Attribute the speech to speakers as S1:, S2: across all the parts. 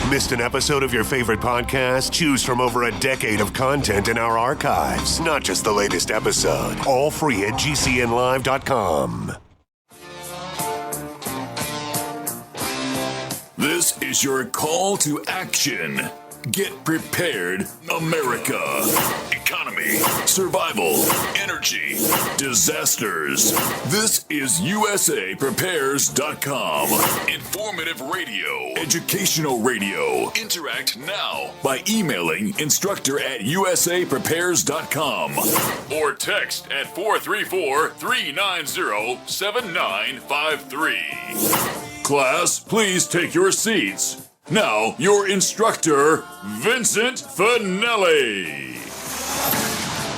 S1: Missed an episode of your favorite podcast? Choose from over a decade of content in our archives, not just the latest episode. All free at GCNlive.com.
S2: This is your call to action. Get prepared, America. Economy, survival, energy, disasters. This is USAPrepares.com. Informative radio, educational radio. Interact now by emailing instructor@USAPrepares.com or text at 434-390-7953. Class, please take your seats. Now, your instructor, Vincent Finelli.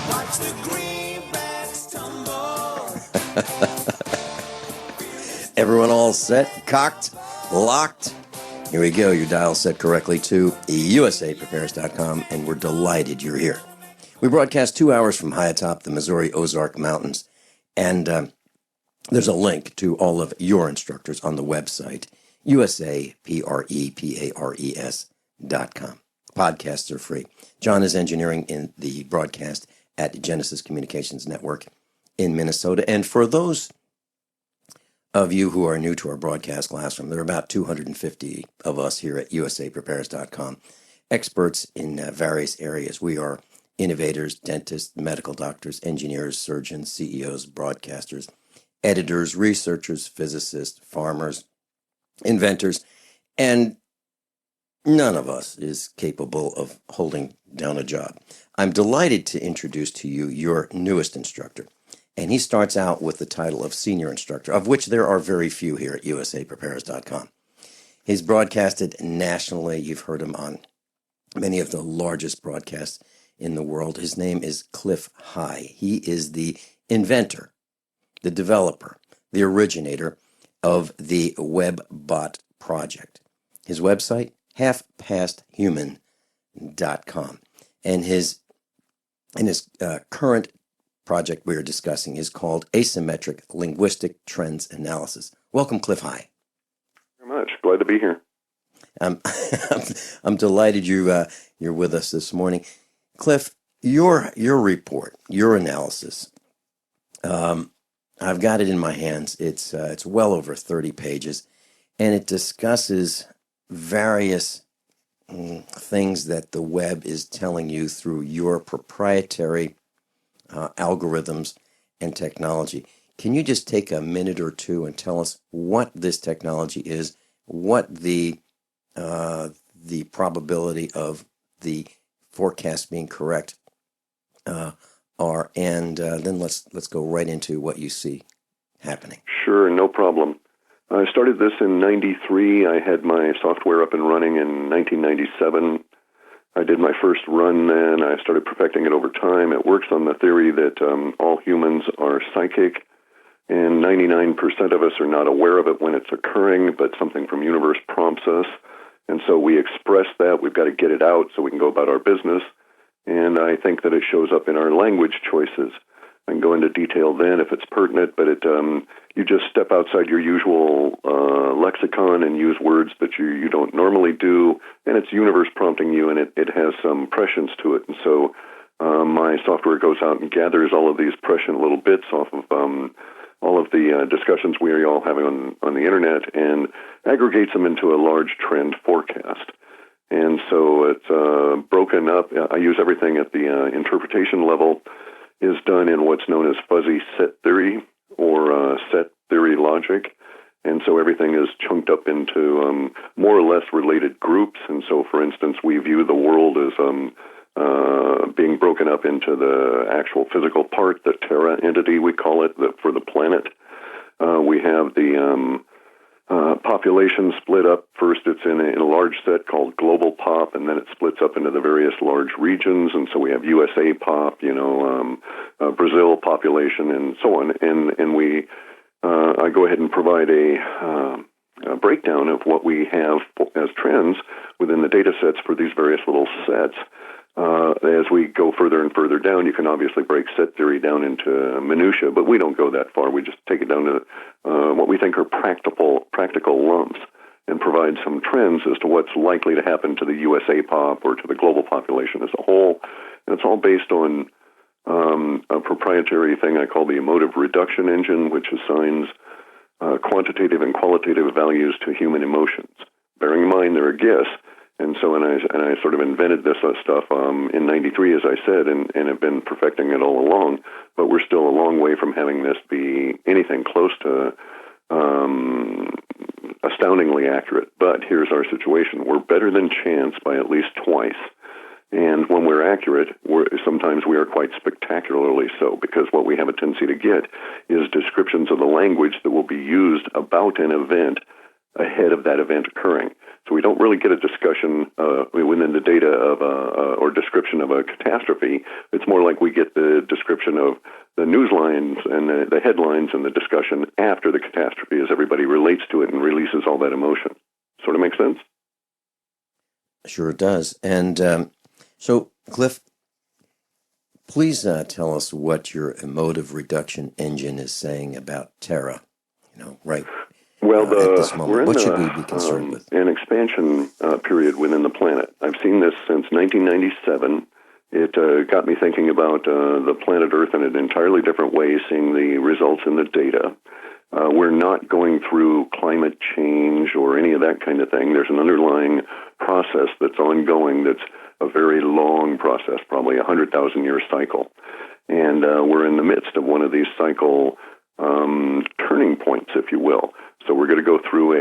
S3: Watch the greenbacks tumble.
S4: Everyone all set, cocked, locked? Here we go. Your dial set correctly to USAPrepares.com, and we're delighted you're here. We broadcast 2 hours from high atop the Missouri Ozark Mountains, and there's a link to all of your instructors on the website, USAPrepares.com. Podcasts are free. John is engineering in the broadcast at Genesis Communications Network in Minnesota. And for those of you who are new to our broadcast classroom, there are about 250 of us here at USAPrepares.com, experts in various areas. We are innovators, dentists, medical doctors, engineers, surgeons, CEOs, broadcasters, editors, researchers, physicists, farmers, inventors, and none of us is capable of holding down a job. I'm delighted to introduce to you your newest instructor, and he starts out with the title of senior instructor, of which there are very few here at USAPrepares.com. He's broadcasted nationally. You've heard him on many of the largest broadcasts in the world. His name is Cliff High. He is the inventor, the developer, the originator of the WebBot project. His website, halfpasthuman.com. And his current project we are discussing is called Asymmetric Linguistic Trends Analysis. Welcome, Cliff High.
S5: Very much. Glad to be here.
S4: I'm delighted you're with us this morning. Cliff, your report, your analysis, I've got it in my hands. It's well over 30 pages, and it discusses various things that the web is telling you through your proprietary algorithms and technology. Can you just take a minute or two and tell us what this technology is, what the probability of the forecast being correct are, and then let's go right into what you see happening.
S5: Sure, no problem. I started this in 93. I had my software up and running in 1997. I did my first run then. I started perfecting it over time. It works on the theory that all humans are psychic, and 99% of us are not aware of it when it's occurring, but something from universe prompts us. And so we express that. We've got to get it out so we can go about our business. And I think that it shows up in our language choices. I can go into detail then if it's pertinent, but you just step outside your usual lexicon and use words that you don't normally do, and it's universe prompting you, and it has some prescience to it. And so my software goes out and gathers all of these prescient little bits off of all of the discussions we are all having on the internet and aggregates them into a large trend forecast. And so it's broken up. I use everything at the interpretation level is done in what's known as fuzzy set theory or set theory logic. And so everything is chunked up into more or less related groups. And so, for instance, we view the world as being broken up into the actual physical part, the Terra entity, we call it, for the planet. We have the population split up. First, it's in a large set called global pop, and then it splits up into the various large regions. And so we have USA pop, Brazil population, and so on. And we, I go ahead and provide a breakdown of what we have as trends within the data sets for these various little sets. As we go further and further down, you can obviously break set theory down into minutia, but we don't go that far. We just take it down to what we think are practical lumps. and provide some trends as to what's likely to happen to the USA pop or to the global population as a whole. And it's all based on a proprietary thing I call the emotive reduction engine, which assigns quantitative and qualitative values to human emotions. Bearing in mind they're a guess, and I sort of invented this stuff in '93, as I said, and have been perfecting it all along. But we're still a long way from having this be anything close to astoundingly accurate. But here's our situation: we're better than chance by at least twice. And when we're accurate, sometimes we are quite spectacularly so, because what we have a tendency to get is descriptions of the language that will be used about an event ahead of that event occurring. So we don't really get a discussion within the data of or description of a catastrophe. It's more like we get the description of the news lines and the headlines and the discussion after the catastrophe, as everybody relates to it and releases all that emotion. Sort of makes sense?
S4: Sure it does. And so, Cliff, please tell us what your emotive reduction engine is saying about Terra. Right.
S5: Well,
S4: at this moment,
S5: we're in
S4: what should we be concerned with?
S5: An expansion period within the planet. I've seen this since 1997. It got me thinking about the planet Earth in an entirely different way, seeing the results in the data. We're not going through climate change or any of that kind of thing. There's an underlying process that's ongoing that's a very long process, probably a 100,000-year cycle. And we're in the midst of one of these cycle turning points, if you will. So we're going to go through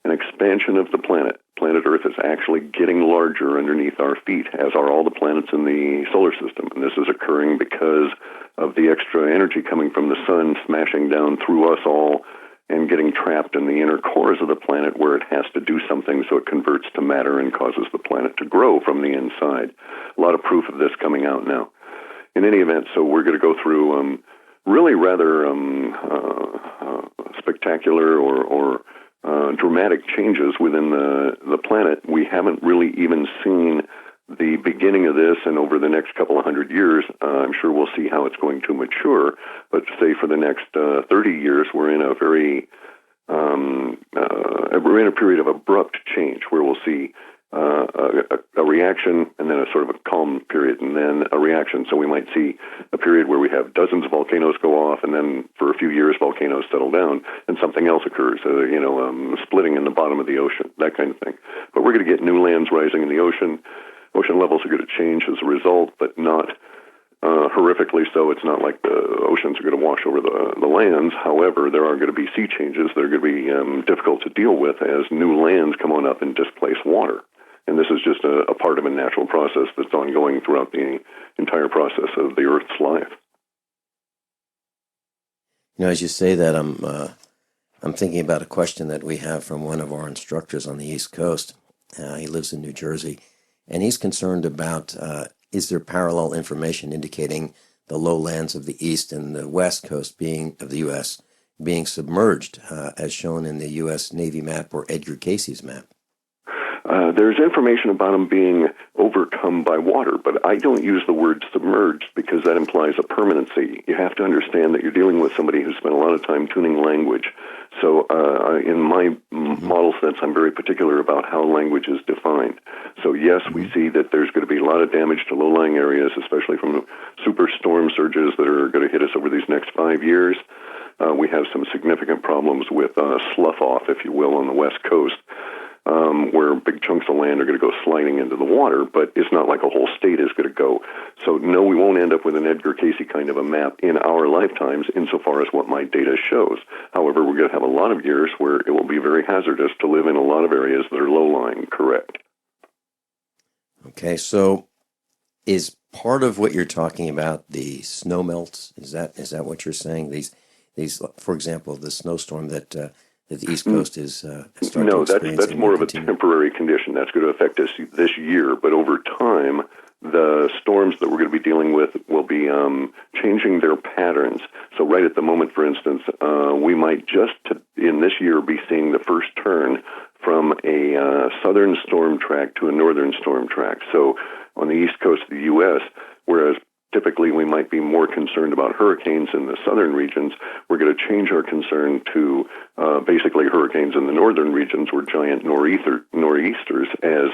S5: an expansion of the planet. Planet Earth is actually getting larger underneath our feet, as are all the planets in the solar system. And this is occurring because of the extra energy coming from the sun smashing down through us all and getting trapped in the inner cores of the planet, where it has to do something, so it converts to matter and causes the planet to grow from the inside. A lot of proof of this coming out now. In any event, so we're going to go through really rather spectacular or dramatic changes within the planet. We haven't really even seen the beginning of this, and over the next couple of 100 years, I'm sure we'll see how it's going to mature. But say for the next 30 years, we're in a period of abrupt change, where we'll see a reaction, and then a sort of a calm period, and then a reaction. So we might see a period where we have dozens of volcanoes go off, and then for a few years volcanoes settle down, and something else occurs, splitting in the bottom of the ocean, that kind of thing. But we're going to get new lands rising in the ocean. Ocean levels are going to change as a result, but not horrifically so. It's not like the oceans are going to wash over the lands. However, there are going to be sea changes that are going to be difficult to deal with as new lands come on up and displace water. And this is just a part of a natural process that's ongoing throughout the entire process of the Earth's life.
S4: As you say that, I'm thinking about a question that we have from one of our instructors on the East Coast. He lives in New Jersey, and he's concerned about is there parallel information indicating the lowlands of the East and the West Coast of the U.S. being submerged, as shown in the U.S. Navy map or Edgar Casey's map?
S5: There's information about them being overcome by water, but I don't use the word submerged because that implies a permanency. You have to understand that you're dealing with somebody who spent a lot of time tuning language. So in my model sense, I'm very particular about how language is defined. So yes, we see that there's going to be a lot of damage to low-lying areas, especially from superstorm surges that are going to hit us over these next 5 years. We have some significant problems with slough-off, if you will, on the West Coast, where big chunks of land are going to go sliding into the water, but it's not like a whole state is going to go. So no, we won't end up with an Edgar Casey kind of a map in our lifetimes insofar as what my data shows. However, we're going to have a lot of years where it will be very hazardous to live in a lot of areas that are low-lying, correct?
S4: Okay, so is part of what you're talking about the snow melts? Is that what you're saying? These, for example, the snowstorm that the East Coast is starting to experience?
S5: No, that's more of a temporary condition. That's going to affect us this year, but over time, the storms that we're going to be dealing with will be changing their patterns. So right at the moment, for instance, we might just in this year be seeing the first turn from a southern storm track to a northern storm track. So on the East Coast of the U.S., whereas typically we might be more concerned about hurricanes in the southern regions. We're going to change our concern to basically hurricanes in the northern regions or giant nor'easters as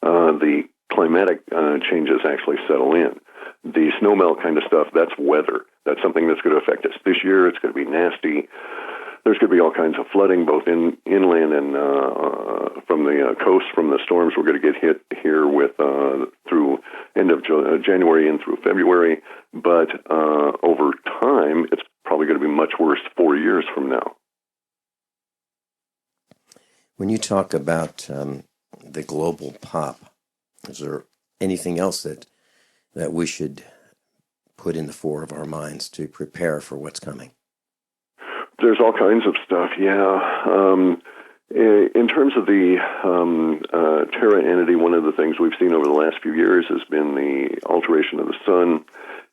S5: the climatic changes actually settle in. The snowmelt kind of stuff, that's weather. That's something that's going to affect us this year. It's going to be nasty. There's going to be all kinds of flooding, both inland and from the coast from the storms we're going to get hit here with through end of January and through February. But over time, it's probably going to be much worse 4 years from now.
S4: When you talk about the global pop, is there anything else that we should put in the fore of our minds to prepare for what's coming?
S5: There's all kinds of stuff, yeah. In terms of the Terra entity, one of the things we've seen over the last few years has been the alteration of the sun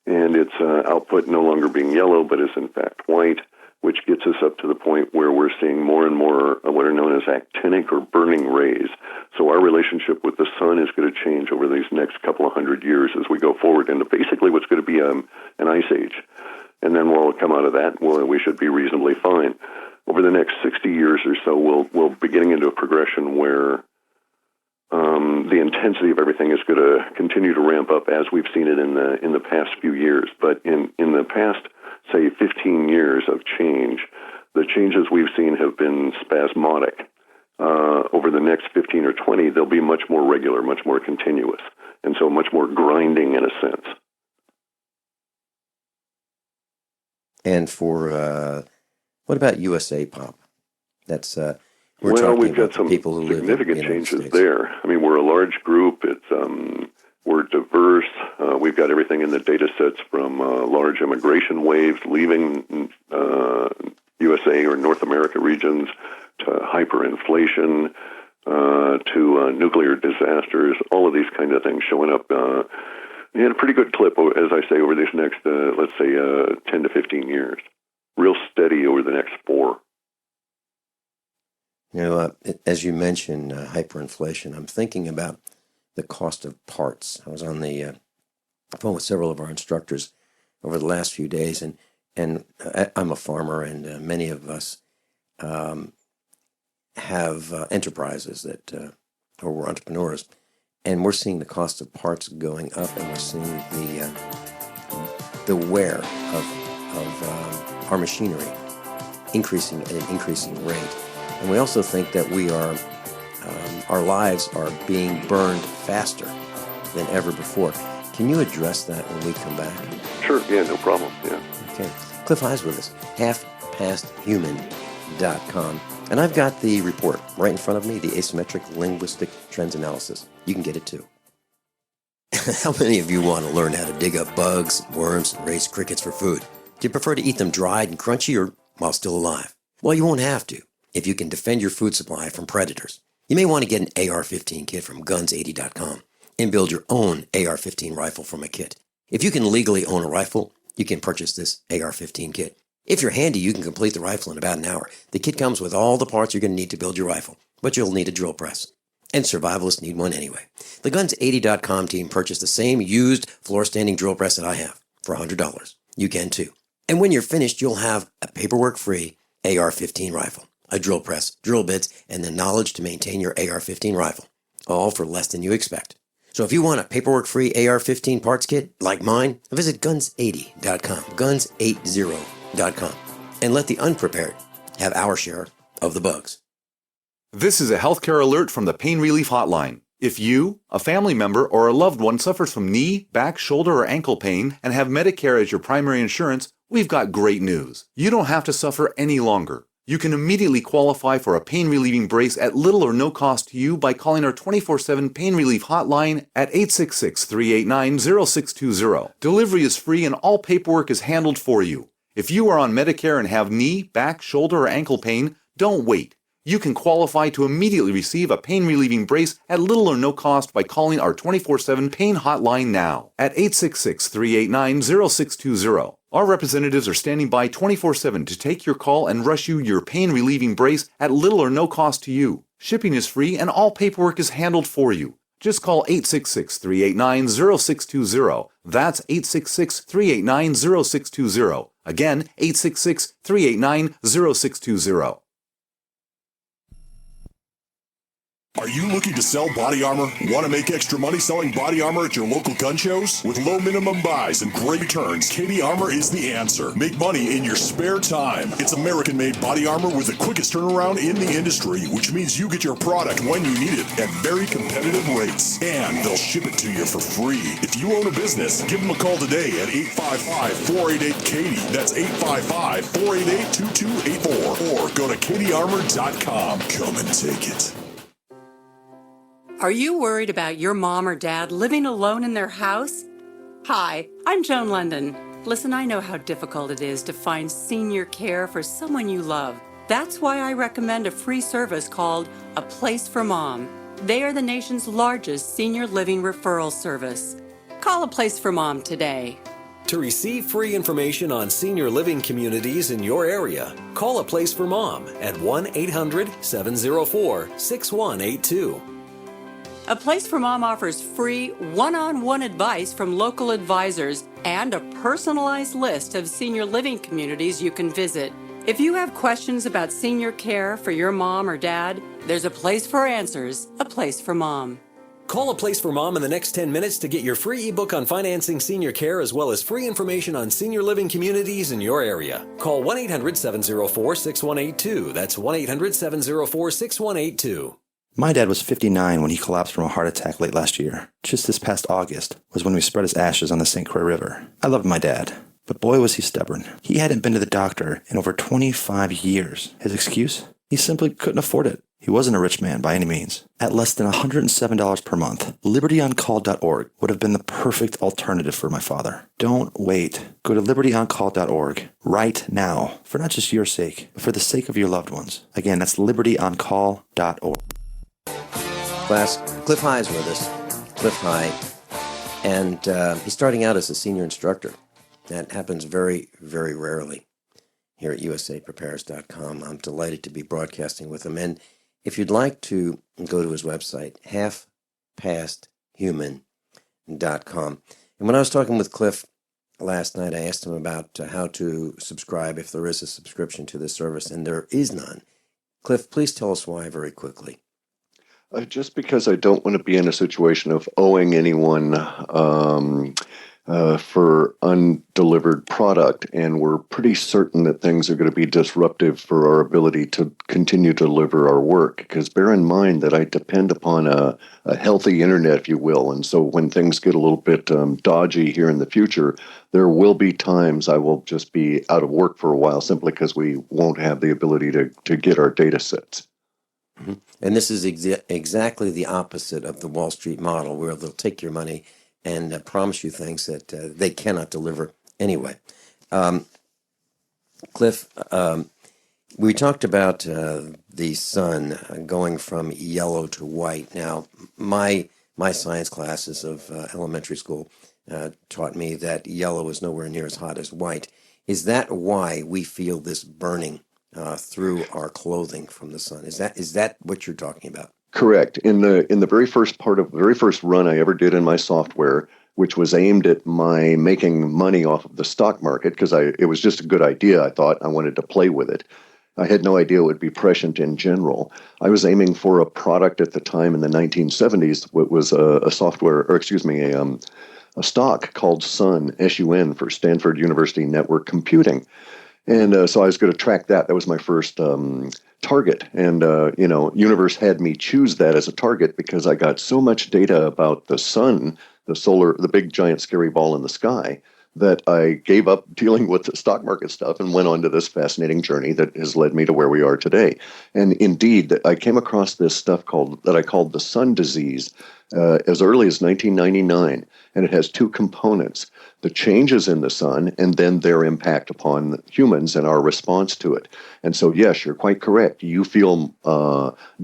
S5: and its output no longer being yellow, but is in fact white, which gets us up to the point where we're seeing more and more what are known as actinic or burning rays. So our relationship with the sun is going to change over these next couple of hundred years as we go forward into basically what's going to be an ice age. And then we'll come out of that, we should be reasonably fine. Over the next 60 years or so, we'll be getting into a progression where the intensity of everything is going to continue to ramp up as we've seen it in the past few years. But in the past, say, 15 years of change, the changes we've seen have been spasmodic. Over the next 15 or 20, they'll be much more regular, much more continuous, and so much more grinding in a sense.
S4: And for what about USA Pop? That's we're
S5: well,
S4: talking
S5: we've
S4: about
S5: got some
S4: people who live in the
S5: significant
S4: United
S5: changes
S4: States.
S5: there. I mean, we're a large group. It's we're diverse. We've got everything in the data sets from large immigration waves leaving USA or North America regions to hyperinflation to nuclear disasters. All of these kind of things showing up. We had a pretty good clip, as I say, over these next, let's say, 10 to 15 years. Real steady over the next 4.
S4: You know, as you mentioned hyperinflation, I'm thinking about the cost of parts. I was on the phone with several of our instructors over the last few days, and I'm a farmer, and many of us have enterprises that, or we're entrepreneurs, and we're seeing the cost of parts going up, and we're seeing the wear of our machinery increasing at an increasing rate. And we also think that we are, our lives are being burned faster than ever before. Can you address that when we come back?
S5: Sure, yeah, no problem, yeah.
S4: Okay. Cliff High's with us, halfpasthuman.com. And I've got the report right in front of me, the Asymmetric Linguistic Trends Analysis. You can get it too. How many of you want to learn how to dig up bugs, worms, and raise crickets for food? Do you prefer to eat them dried and crunchy or while still alive? Well, you won't have to if you can defend your food supply from predators. You may want to get an AR-15 kit from guns80.com and build your own AR-15 rifle from a kit. If you can legally own a rifle, you can purchase this AR-15 kit. If you're handy, you can complete the rifle in about an hour. The kit comes with all the parts you're going to need to build your rifle, but you'll need a drill press. And survivalists need one anyway. The Guns80.com team purchased the same used floor-standing drill press that I have for $100. You can too. And when you're finished, you'll have a paperwork-free AR-15 rifle, a drill press, drill bits, and the knowledge to maintain your AR-15 rifle, all for less than you expect. So if you want a paperwork-free AR-15 parts kit like mine, visit Guns80.com, Guns80.com, and let the unprepared have our share of the bugs.
S6: This is a healthcare alert from the Pain Relief Hotline. If you, a family member, or a loved one suffers from knee, back, shoulder, or ankle pain and have Medicare as your primary insurance, we've got great news. You don't have to suffer any longer. You can immediately qualify for a pain-relieving brace at little or no cost to you by calling our 24/7 Pain Relief Hotline at 866-389-0620. Delivery is free and all paperwork is handled for you. If you are on Medicare and have knee, back, shoulder, or ankle pain, don't wait. You can qualify to immediately receive a pain-relieving brace at little or no cost by calling our 24/7 Pain Hotline now at 866-389-0620. Our representatives are standing by 24/7 to take your call and rush you your pain-relieving brace at little or no cost to you. Shipping is free and all paperwork is handled for you. Just call 866-389-0620. That's 866-389-0620. Again, 866-389-0620.
S2: Are you looking to sell body armor? Want to make extra money selling body armor at your local gun shows? With low minimum buys and great returns, KD Armor is the answer. Make money in your spare time. It's American-made body armor with the quickest turnaround in the industry, which means you get your product when you need it at very competitive rates. And they'll ship it to you for free. If you own a business, give them a call today at 855-488-KD. That's 855-488-2284. Or go to kdarmor.com. Come and take it.
S7: Are you worried about your mom or dad living alone in their house? Hi, I'm Joan London. Listen, I know how difficult it is to find senior care for someone you love. That's why I recommend a free service called A Place for Mom. They are the nation's largest senior living referral service. Call A Place for Mom today.
S8: To receive free information on senior living communities in your area, call A Place for Mom at 1-800-704-6182.
S7: A Place for Mom offers free one-on-one advice from local advisors and a personalized list of senior living communities you can visit. If you have questions about senior care for your mom or dad, there's a place for answers, A Place for Mom.
S8: Call A Place for Mom in the next 10 minutes to get your free ebook on financing senior care as well as free information on senior living communities in your area. Call 1-800-704-6182. That's 1-800-704-6182.
S9: My dad was 59 when he collapsed from a heart attack late last year. Just this past August was when we spread his ashes on the St. Croix River. I loved my dad, but boy was he stubborn. He hadn't been to the doctor in over 25 years. His excuse? He simply couldn't afford it. He wasn't a rich man by any means. At less than $107 per month, libertyoncall.org would have been the perfect alternative for my father. Don't wait. Go to libertyoncall.org right now, for not just your sake, but for the sake of your loved ones. Again, that's libertyoncall.org.
S4: Class, Cliff High is with us. Cliff High. And he's starting out as a senior instructor. That happens very, very rarely here at usaprepares.com. I'm delighted to be broadcasting with him. And if you'd like to go to his website, halfpasthuman.com. And when I was talking with Cliff last night, I asked him about how to subscribe, if there is a subscription to this service, and there is none. Cliff, please tell us why very quickly.
S5: Just because I don't want to be in a situation of owing anyone for undelivered product, and we're pretty certain that things are going to be disruptive for our ability to continue to deliver our work. Because bear in mind that I depend upon a healthy internet, if you will, and so when things get a little bit dodgy here in the future, there will be times I will just be out of work for a while simply because we won't have the ability to get our data sets.
S4: Mm-hmm. And this is exactly the opposite of the Wall Street model, where they'll take your money and promise you things that they cannot deliver anyway. Cliff, we talked about the sun going from yellow to white. Now, my science classes of elementary school taught me that yellow is nowhere near as hot as white. Is that why we feel this burning through our clothing from the sun? Is that what you're talking about?
S5: Correct. In the very first run I ever did in my software, which was aimed at my making money off of the stock market, because it was just a good idea. I thought I wanted to play with it. I had no idea it would be prescient in general. I was aiming for a product at the time in the 1970s. What was a stock called SUN, S-U-N, for Stanford University Network Computing. And so I was going to track that. That was my first target. And, Universe had me choose that as a target because I got so much data about the sun, the big giant scary ball in the sky, that I gave up dealing with the stock market stuff and went on to this fascinating journey that has led me to where we are today. And indeed, I came across this stuff that I called the sun disease as early as 1999. And it has two components: the changes in the sun and then their impact upon humans and our response to it. And so, yes, you're quite correct. You feel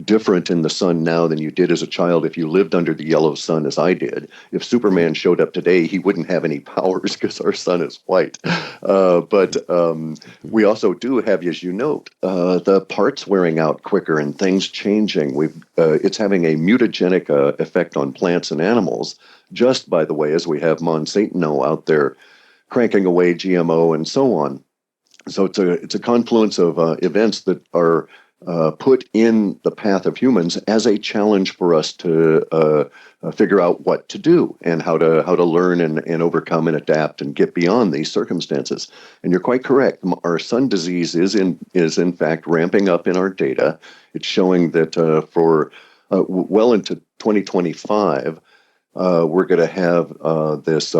S5: different in the sun now than you did as a child if you lived under the yellow sun as I did. If Superman showed up today, he wouldn't have any powers because our sun is white. But we also do have, as you note, the parts wearing out quicker and things changing. It's having a mutagenic effect effect on plants and animals, just by the way, as we have Monsanto out there cranking away GMO and so on. So it's a confluence of events that are put in the path of humans as a challenge for us to figure out what to do and how to learn and overcome and adapt and get beyond these circumstances. And you're quite correct. Our sun disease is in fact ramping up in our data. It's showing that for well into 2025, we're going to have this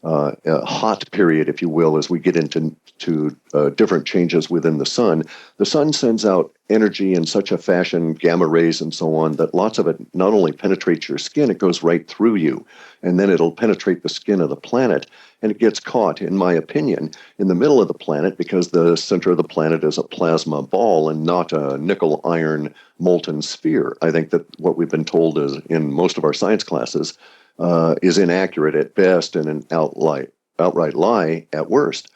S5: hot period, if you will, as we get into different changes within the sun. The sun sends out energy in such a fashion, gamma rays and so on, that lots of it not only penetrates your skin, it goes right through you, and then it'll penetrate the skin of the planet, and it gets caught, in my opinion, in the middle of the planet, because the center of the planet is a plasma ball and not a nickel iron molten sphere. I think that what we've been told is in most of our science classes is inaccurate at best and an outright lie at worst.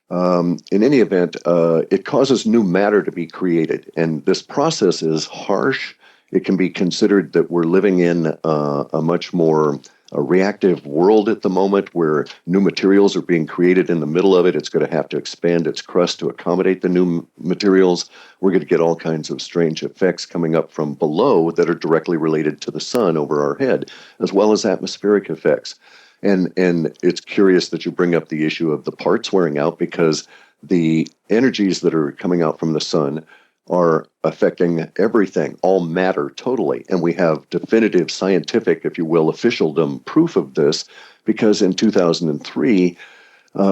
S5: In any event, it causes new matter to be created, and this process is harsh. It can be considered that we're living in a much more reactive world at the moment, where new materials are being created in the middle of it. It's going to have to expand its crust to accommodate the new materials. We're going to get all kinds of strange effects coming up from below that are directly related to the sun over our head, as well as atmospheric effects. And it's curious that you bring up the issue of the parts wearing out, because the energies that are coming out from the sun are affecting everything, all matter totally. And we have definitive scientific, if you will, officialdom proof of this, because in 2003,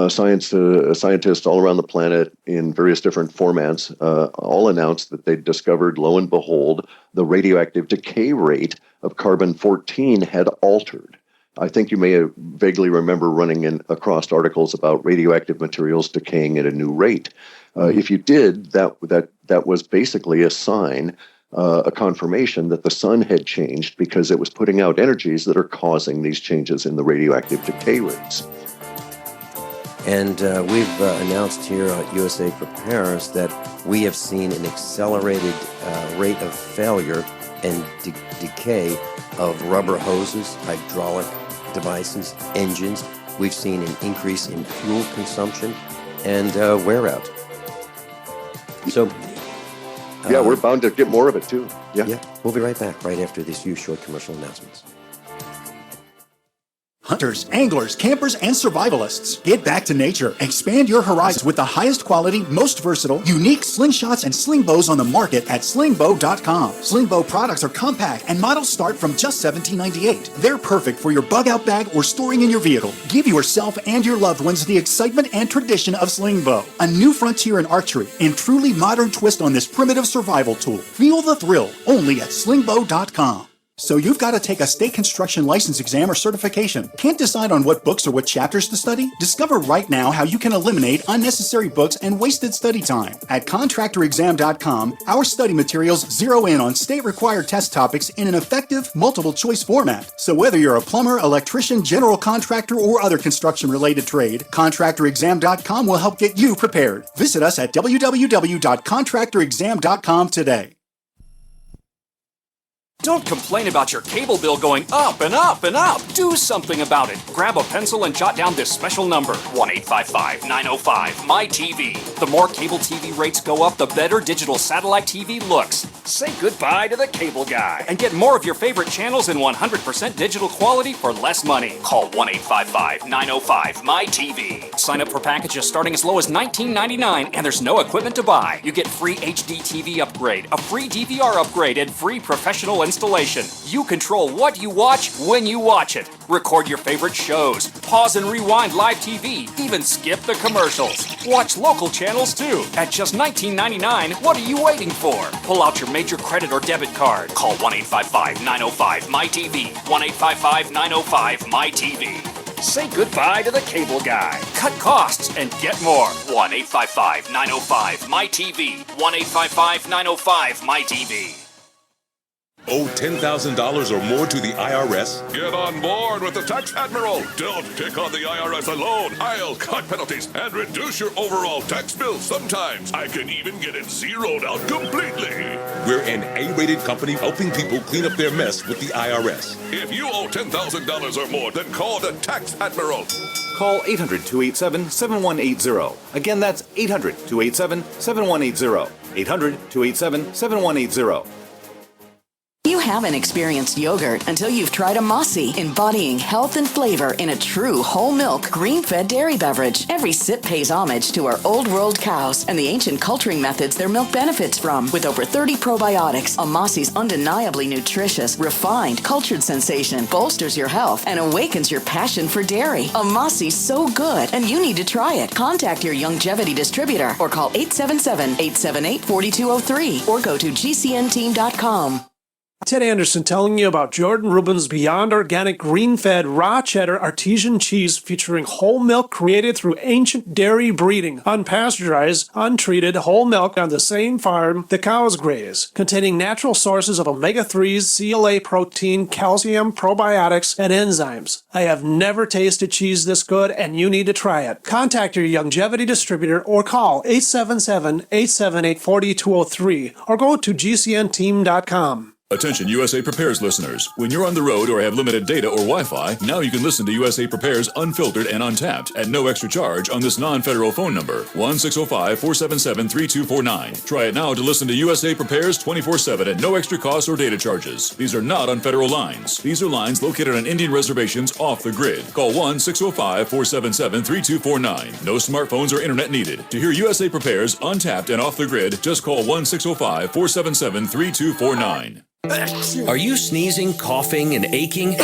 S5: scientists all around the planet in various different formats all announced that they discovered, lo and behold, the radioactive decay rate of carbon-14 had altered. I think you may vaguely remember running across articles about radioactive materials decaying at a new rate. If you did, that was basically a sign, a confirmation that the sun had changed, because it was putting out energies that are causing these changes in the radioactive decay rates.
S4: And we've announced here at USA Prepares that we have seen an accelerated rate of failure and decay of rubber hoses, hydraulic devices, engines. We've seen an increase in fuel consumption and wear out. So,
S5: yeah, we're bound to get more of it too.
S4: Yeah, we'll be right back right after these few short commercial announcements.
S10: Hunters, anglers, campers, and survivalists. Get back to nature. Expand your horizons with the highest quality, most versatile, unique slingshots and sling bows on the market at slingbow.com. Sling bow products are compact and models start from just $17.98. They're perfect for your bug out bag or storing in your vehicle. Give yourself and your loved ones the excitement and tradition of sling bow. A new frontier in archery and truly modern twist on this primitive survival tool. Feel the thrill only at slingbow.com. So you've got to take a state construction license exam or certification. Can't decide on what books or what chapters to study? Discover right now how you can eliminate unnecessary books and wasted study time. At contractorexam.com, our study materials zero in on state-required test topics in an effective, multiple-choice format. So whether you're a plumber, electrician, general contractor, or other construction-related trade, contractorexam.com will help get you prepared. Visit us at www.contractorexam.com today.
S11: Don't complain about your cable bill going up and up and up. Do something about it. Grab a pencil and jot down this special number, 1-855-905-MY-TV. The more cable TV rates go up, the better digital satellite TV looks. Say goodbye to the cable guy and get more of your favorite channels in 100% digital quality for less money. Call 1-855-905-MY-TV. Sign up for packages starting as low as $19.99, and there's no equipment to buy. You get free HD TV upgrade, a free DVR upgrade, and free professional installation. You control what you watch when you watch it. Record your favorite shows, pause and rewind live TV, even skip the commercials. Watch local channels too. At just $19.99, what are you waiting for? Pull out your major credit or debit card. Call 1-855-905-MY-TV. 1-855-905-MY-TV. Say goodbye to the cable guy. Cut costs and get more. 1-855-905-MY-TV. 1-855-905-MY-TV.
S12: Owe $10,000 or more to the IRS?
S2: Get on board with the Tax Admiral. Don't take on the IRS alone. I'll cut penalties and reduce your overall tax bill. Sometimes I can even get it zeroed out completely.
S12: We're an A-rated company helping people clean up their mess with the IRS.
S2: If you owe $10,000 or more, then call the Tax Admiral.
S6: Call 800-287-7180. Again, that's 800-287-7180. 800-287-7180.
S13: You haven't experienced yogurt until you've tried a Mossy, embodying health and flavor in a true whole milk, green-fed dairy beverage. Every sip pays homage to our old world cows and the ancient culturing methods their milk benefits from. With over 30 probiotics, a Mossy's undeniably nutritious, refined, cultured sensation bolsters your health and awakens your passion for dairy. A Mossy's so good, and you need to try it. Contact your Longevity distributor or call 877-878-4203 or go to gcnteam.com.
S14: Ted Anderson telling you about Jordan Rubin's Beyond Organic Green-Fed Raw Cheddar Artesian Cheese featuring whole milk created through ancient dairy breeding, unpasteurized, untreated whole milk on the same farm the cows graze, containing natural sources of omega-3s, CLA protein, calcium, probiotics, and enzymes. I have never tasted cheese this good, and you need to try it. Contact your Longevity distributor or call 877-878-4203 or go to gcnteam.com.
S2: Attention USA Prepares listeners. When you're on the road or have limited data or Wi-Fi, now you can listen to USA Prepares unfiltered and untapped at no extra charge on this non-federal phone number, 1-605-477-3249. Try it now to listen to USA Prepares 24/7 at no extra cost or data charges. These are not on federal lines. These are lines located on Indian reservations off the grid. Call 1-605-477-3249. No smartphones or internet needed. To hear USA Prepares untapped and off the grid, just call 1-605-477-3249.
S15: Are you sneezing, coughing, and aching?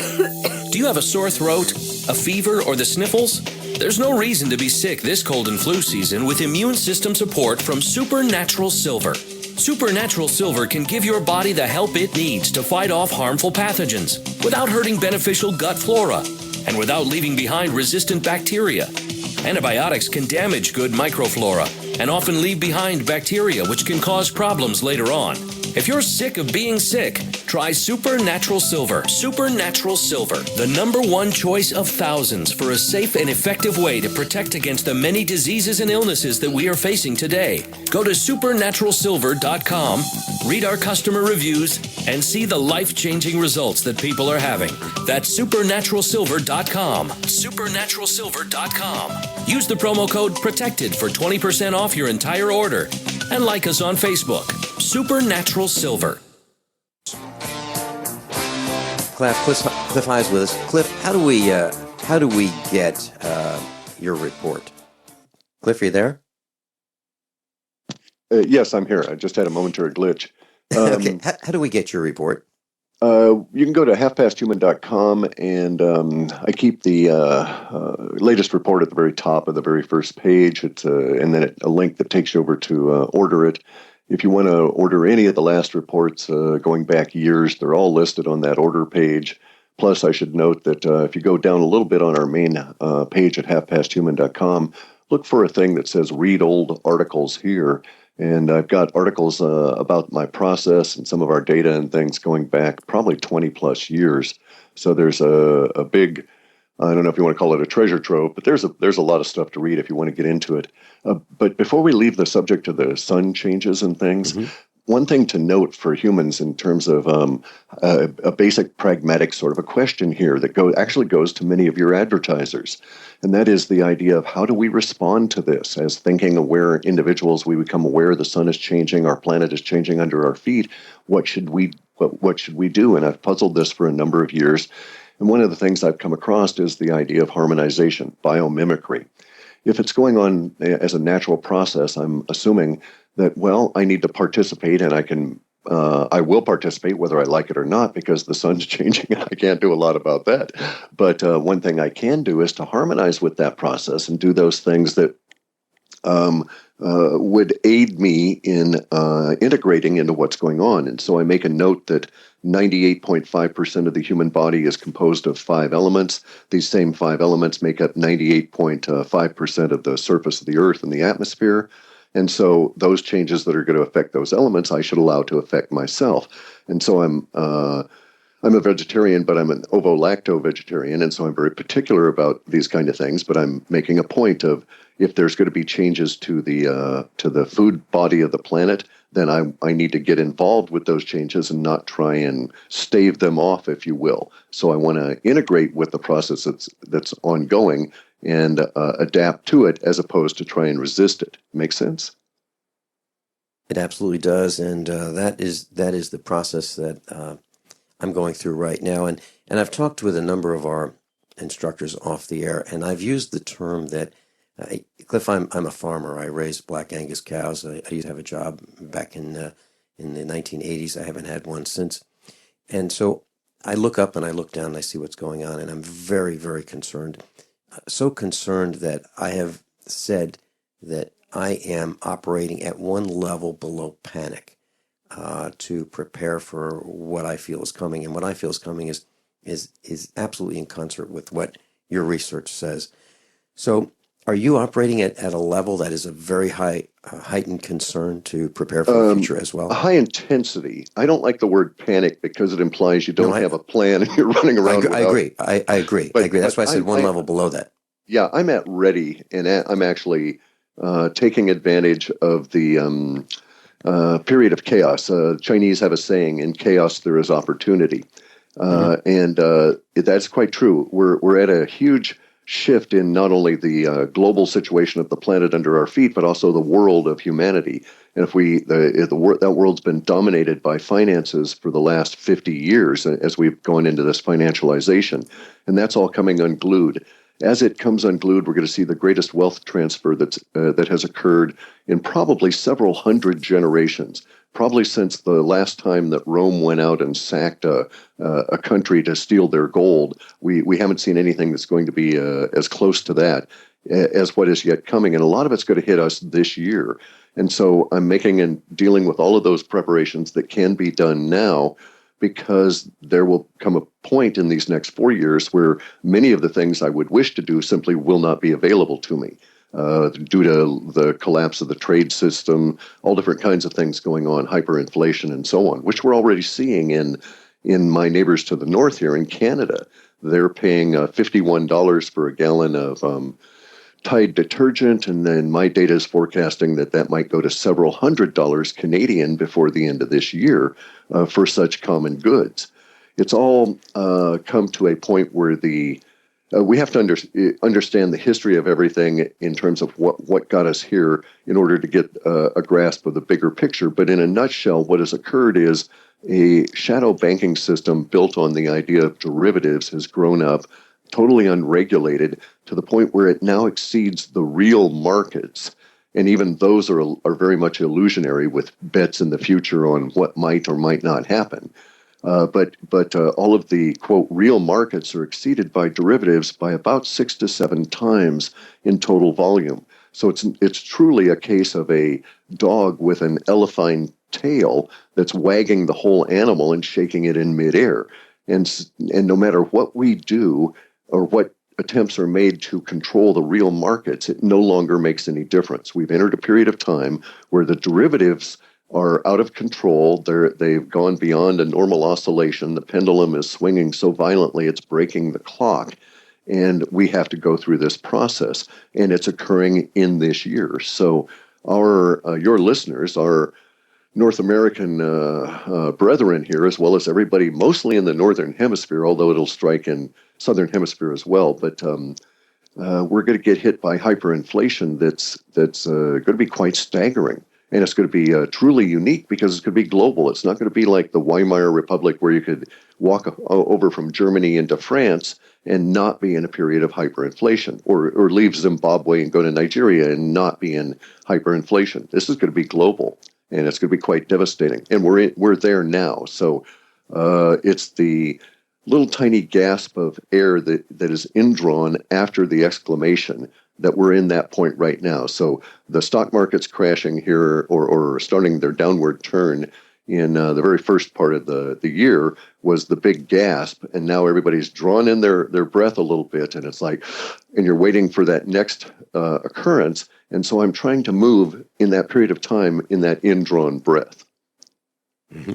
S15: Do you have a sore throat, a fever, or the sniffles? There's no reason to be sick this cold and flu season with immune system support from Supernatural Silver. Supernatural Silver can give your body the help it needs to fight off harmful pathogens without hurting beneficial gut flora and without leaving behind resistant bacteria. Antibiotics can damage good microflora and often leave behind bacteria which can cause problems later on. If you're sick of being sick, try Supernatural Silver. Supernatural Silver, the #1 choice of thousands for a safe and effective way to protect against the many diseases and illnesses that we are facing today. Go to supernaturalsilver.com, read our customer reviews, and see the life-changing results that people are having. That's supernaturalsilver.com. Supernaturalsilver.com. Use the promo code PROTECTED for 20% off your entire order. And like us on Facebook. Supernatural Silver.
S4: Cliff High's with us. Cliff, how do we get your report? Cliff, are you there?
S5: Yes, I'm here. I just had a momentary glitch.
S4: Okay, how do we get your report?
S5: You can go to halfpasthuman.com, and I keep the latest report at the very top of the very first page. It's and then a link that takes you over to order it. If you want to order any of the last reports going back years, they're all listed on that order page. Plus, I should note that if you go down a little bit on our main page at halfpasthuman.com, look for a thing that says Read Old Articles Here. And I've got articles about my process and some of our data and things going back probably 20 plus years. So there's a big, I don't know if you want to call it a treasure trove, but there's a lot of stuff to read if you want to get into it. But before we leave the subject of the sun changes and things, one thing to note for humans in terms of a basic pragmatic sort of a question here that actually goes to many of your advertisers. And that is the idea of how do we respond to this? As thinking aware individuals, we become aware the sun is changing, our planet is changing under our feet. What should we do? And I've puzzled this for a number of years. And one of the things I've come across is the idea of harmonization, biomimicry. If it's going on as a natural process, I'm assuming that, well, I need to participate, and I will participate whether I like it or not, because the sun's changing and I can't do a lot about that. But one thing I can do is to harmonize with that process and do those things that would aid me in integrating into what's going on. And so I make a note that 98.5% of the human body is composed of 5 elements. These same 5 elements make up 98.5% of the surface of the Earth and the atmosphere. And so those changes that are going to affect those elements, I should allow to affect myself. And so I'm a vegetarian, but I'm an ovo-lacto vegetarian, and so I'm very particular about these kind of things. But I'm making a point of, if there's going to be changes to the food body of the planet, then I need to get involved with those changes and not try and stave them off, if you will. So I want to integrate with the process that's ongoing and adapt to it, as opposed to try and resist it. Make sense?
S4: It absolutely does, and that is the process that I'm going through right now. And I've talked with a number of our instructors off the air, and I've used the term that, Cliff, I'm a farmer. I raise Black Angus cows. I used to have a job back in the 1980s. I haven't had one since. And so I look up and I look down and I see what's going on, and I'm very, very concerned. So concerned that I have said that I am operating at one level below panic to prepare for what I feel is coming. And what I feel is coming is absolutely in concert with what your research says. So are you operating at a level that is a very high heightened concern to prepare for the future as well?
S5: High intensity. I don't like the word panic because it implies you don't have a plan and you're running around.
S4: I agree. I agree. That's why I said one level below that.
S5: Yeah, I'm at ready, and I'm actually taking advantage of the period of chaos. Chinese have a saying, in chaos there is opportunity. And that's quite true. We're at a huge shift in not only the global situation of the planet under our feet, but also the world of humanity. And if that world's been dominated by finances for the last 50 years as we've gone into this financialization, and that's all coming unglued. As it comes unglued, we're going to see the greatest wealth transfer that has occurred in probably several hundred generations, probably since the last time that Rome went out and sacked a country to steal their gold. We haven't seen anything that's going to be as close to that as what is yet coming, and a lot of it's going to hit us this year. And so I'm making and dealing with all of those preparations that can be done now, because there will come a point in these next 4 years where many of the things I would wish to do simply will not be available to me due to the collapse of the trade system, all different kinds of things going on, hyperinflation and so on, which we're already seeing in my neighbors to the north here in Canada. They're paying $51 for a gallon of Tide detergent, and then my data is forecasting that might go to several $100s Canadian before the end of this year for such common goods. It's all come to a point where we have to understand the history of everything in terms of what got us here in order to get a grasp of the bigger picture. But in a nutshell, what has occurred is a shadow banking system built on the idea of derivatives has grown up totally unregulated to the point where it now exceeds the real markets. And even those are very much illusionary, with bets in the future on what might or might not happen. But all of the, quote, real markets are exceeded by derivatives by about 6 to 7 times in total volume. So it's truly a case of a dog with an elephant tail that's wagging the whole animal and shaking it in midair. And no matter what we do or what attempts are made to control the real markets, it no longer makes any difference. We've entered a period of time where the derivatives are out of control. They've gone beyond a normal oscillation. The pendulum is swinging so violently it's breaking the clock. And we have to go through this process. And it's occurring in this year. So your listeners, our North American brethren here, as well as everybody mostly in the Northern Hemisphere, although it'll strike in Southern Hemisphere as well. But we're going to get hit by hyperinflation that's going to be quite staggering. And it's going to be truly unique because it's going to be global. It's not going to be like the Weimar Republic where you could walk over from Germany into France and not be in a period of hyperinflation, or leave Zimbabwe and go to Nigeria and not be in hyperinflation. This is going to be global, and it's going to be quite devastating. And we're there now. So it's the little tiny gasp of air that is indrawn after the exclamation that we're in that point right now. So the stock market's crashing here or starting their downward turn in the very first part of the year was the big gasp. And now everybody's drawn in their breath a little bit, and it's like, and you're waiting for that next occurrence. And so I'm trying to move in that period of time in that indrawn breath.
S4: Mm-hmm.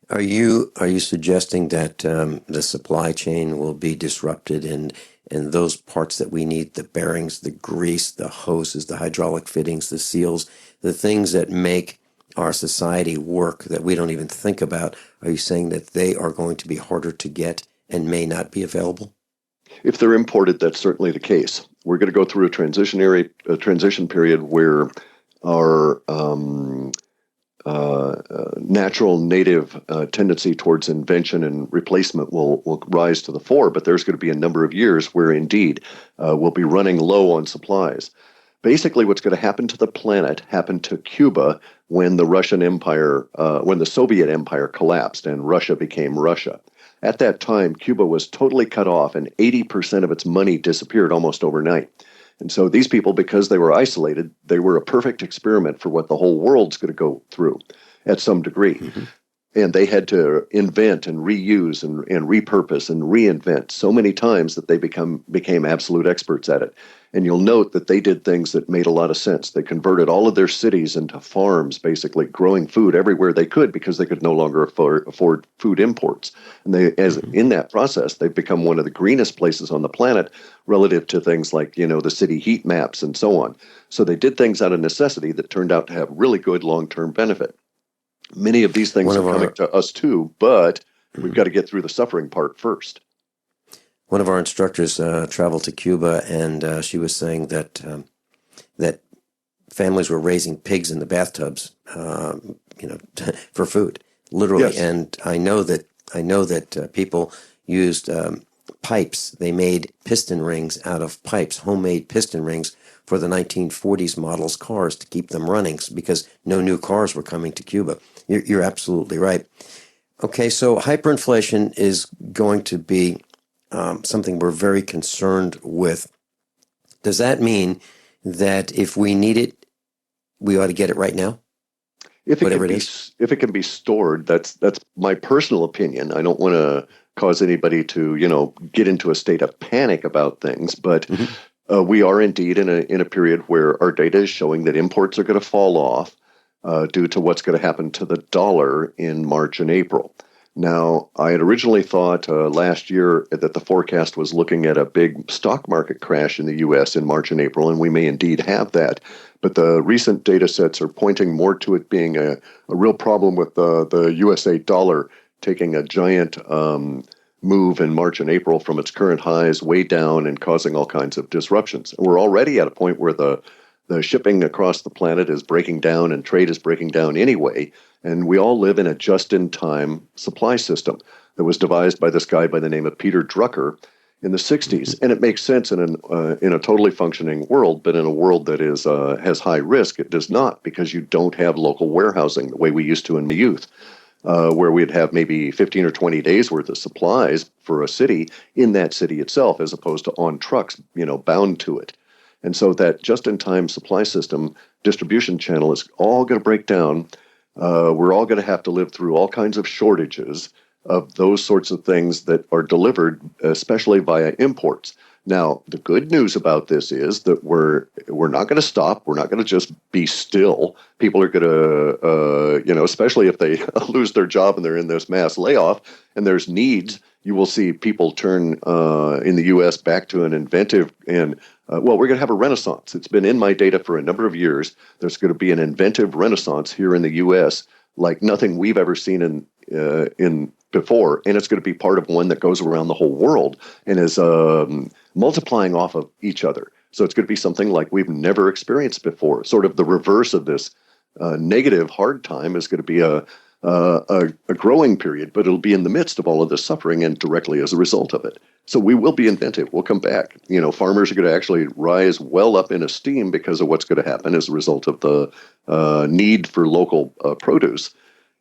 S4: Are you suggesting that the supply chain will be disrupted and those parts that we need, the bearings, the grease, the hoses, the hydraulic fittings, the seals, the things that make our society work that we don't even think about, are you saying that they are going to be harder to get and may not be available?
S16: If they're imported, that's certainly the case. We're going to go through a transition period where our natural native tendency towards invention and replacement will rise to the fore, but there's going to be a number of years where indeed we'll be running low on supplies. Basically, what's going to happen to the planet happened to Cuba when the Russian Empire, when the Soviet Empire collapsed and Russia became Russia. At that time, Cuba was totally cut off and 80% of its money disappeared almost overnight. And so these people, because they were isolated, they were a perfect experiment for what the whole world's going to go through at some degree. Mm-hmm. And they had to invent and reuse and repurpose and reinvent so many times that they became absolute experts at it. And you'll note that they did things that made a lot of sense. They converted all of their cities into farms, basically growing food everywhere they could because they could no longer afford food imports. And in that process, they've become one of the greenest places on the planet relative to things like, the city heat maps and so on. So they did things out of necessity that turned out to have really good long-term benefit. Many of these things are coming to us too, but we've got to get through the suffering part first.
S4: One of our instructors traveled to Cuba, and she was saying that that families were raising pigs in the bathtubs, for food, literally. Yes. And I know that people used pipes. They made piston rings out of pipes, homemade piston rings for the 1940s models cars to keep them running because no new cars were coming to Cuba. You're absolutely right. Okay, so hyperinflation is going to be something we're very concerned with. Does that mean that if we need it, we ought to get it right now?
S16: If it can be stored, that's my personal opinion. I don't want to cause anybody to get into a state of panic about things, but we are indeed in a period where our data is showing that imports are going to fall off due to what's going to happen to the dollar in March and April. Now, I had originally thought last year that the forecast was looking at a big stock market crash in the U.S. in March and April, and we may indeed have that. But the recent data sets are pointing more to it being a real problem with the USA dollar taking a giant move in March and April from its current highs way down and causing all kinds of disruptions. And we're already at a point where the shipping across the planet is breaking down and trade is breaking down anyway. And we all live in a just-in-time supply system that was devised by this guy by the name of Peter Drucker in the 60s. And it makes sense in a totally functioning world, but in a world that has high risk, it does not, because you don't have local warehousing the way we used to in the youth, where we'd have maybe 15 or 20 days worth of supplies for a city in that city itself, as opposed to on trucks, bound to it. And so that just-in-time supply system distribution channel is all going to break down. We're all going to have to live through all kinds of shortages of those sorts of things that are delivered, especially via imports. Now, the good news about this is that we're not going to stop. We're not going to just be still. People are going to, especially if they lose their job and they're in this mass layoff and there's needs, you will see people turn in the U.S. back to an inventive and we're going to have a renaissance. It's been in my data for a number of years. There's going to be an inventive renaissance here in the U.S. like nothing we've ever seen in before, and it's going to be part of one that goes around the whole world and is multiplying off of each other. So it's going to be something like we've never experienced before. Sort of the reverse of this negative hard time is going to be a growing period, but it'll be in the midst of all of this suffering and directly as a result of it. So we will be inventive. We'll come back. Farmers are going to actually rise well up in esteem because of what's going to happen as a result of the need for local produce.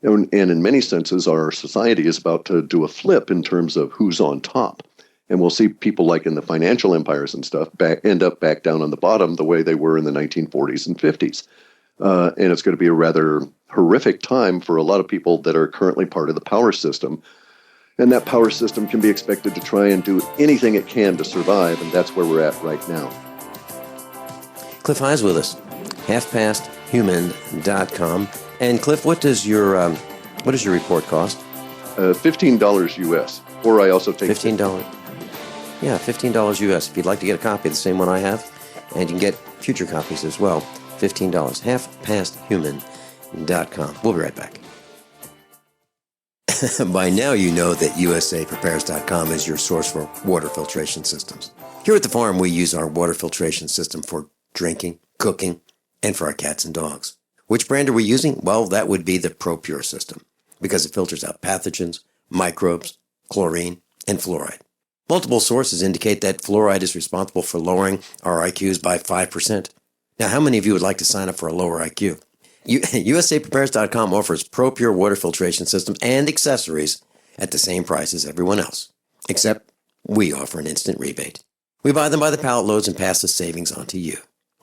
S16: And in many senses, our society is about to do a flip in terms of who's on top. And we'll see people like in the financial empires and stuff end up back down on the bottom the way they were in the 1940s and 50s. And it's going to be a rather horrific time for a lot of people that are currently part of the power system. And that power system can be expected to try and do anything it can to survive, and that's where we're at right now.
S4: Cliff High's with us, halfpasthuman.com. And Cliff, what does your report cost?
S16: $15 US. Or I also take
S4: $15. Yeah, $15 US. If you'd like to get a copy of the same one I have, and you can get future copies as well, $15. halfpasthuman.com. We'll be right back. By now you know that usaprepares.com is your source for water filtration systems. Here at the farm, we use our water filtration system for drinking, cooking, and for our cats and dogs. Which brand are we using? Well, that would be the ProPure system, because it filters out pathogens, microbes, chlorine, and fluoride. Multiple sources indicate that fluoride is responsible for lowering our IQs by 5%. Now, how many of you would like to sign up for a lower IQ? USAPrepares.com offers ProPure water filtration systems and accessories at the same price as everyone else, except we offer an instant rebate. We buy them by the pallet loads and pass the savings on to you.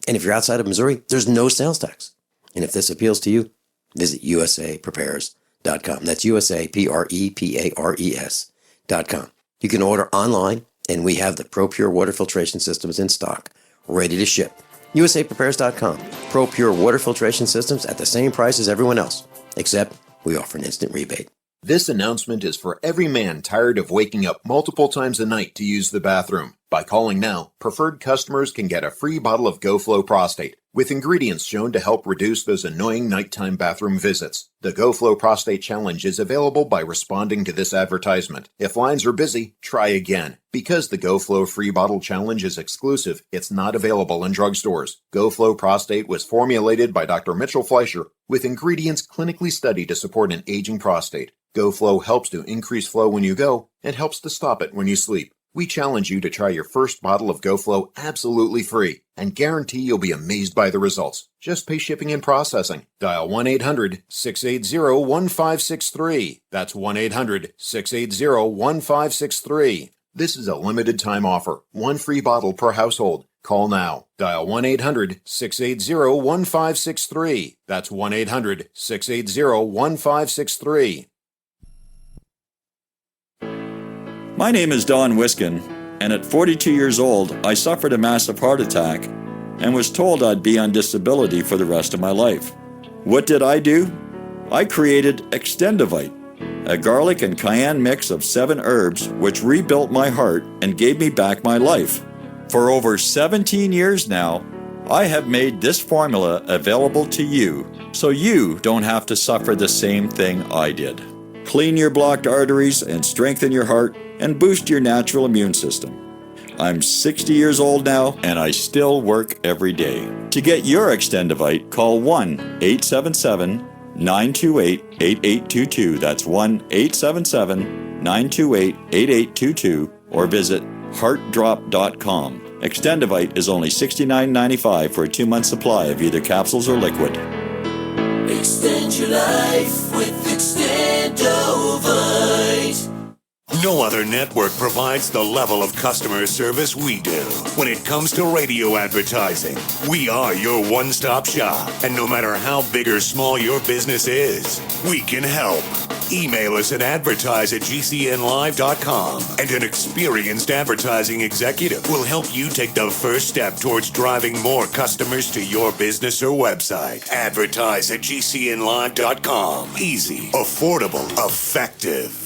S4: And if you're outside of Missouri, there's no sales tax. And if this appeals to you, visit USAPrepares.com. That's USAPrepares.com. You can order online, and we have the ProPure water filtration systems in stock, ready to ship. USAPrepares.com. ProPure water filtration systems at the same price as everyone else, except we offer an instant rebate.
S17: This announcement is for every man tired of waking up multiple times a night to use the bathroom. By calling now, preferred customers can get a free bottle of GoFlow Prostate, with ingredients shown to help reduce those annoying nighttime bathroom visits. The GoFlow Prostate Challenge is available by responding to this advertisement. If lines are busy, try again. Because the GoFlow Free Bottle Challenge is exclusive, it's not available in drugstores. GoFlow Prostate was formulated by Dr. Mitchell Fleischer with ingredients clinically studied to support an aging prostate. GoFlow helps to increase flow when you go and helps to stop it when you sleep. We challenge you to try your first bottle of GoFlow absolutely free and guarantee you'll be amazed by the results. Just pay shipping and processing. Dial 1-800-680-1563. That's 1-800-680-1563. This is a limited time offer. One free bottle per household. Call now. Dial 1-800-680-1563. That's 1-800-680-1563.
S18: My name is Don Wiskin, and at 42 years old, I suffered a massive heart attack and was told I'd be on disability for the rest of my life. What did I do? I created Extendivite, a garlic and cayenne mix of 7 herbs which rebuilt my heart and gave me back my life. For over 17 years now, I have made this formula available to you, so you don't have to suffer the same thing I did. Clean your blocked arteries and strengthen your heart and boost your natural immune system. I'm 60 years old now, and I still work every day. To get your Extendivite, call 1-877-928-8822. That's 1-877-928-8822, or visit heartdrop.com. Extendivite is only $69.95 for a 2-month supply of either capsules or liquid.
S3: Extend your life with Extendovite.
S1: No other network provides the level of customer service we do. When it comes to radio advertising, we are your one-stop shop. And no matter how big or small your business is, we can help. Email us at advertise@gcnlive.com, and an experienced advertising executive will help you take the first step towards driving more customers to your business or website. Advertise@gcnlive.com. Easy, affordable, effective.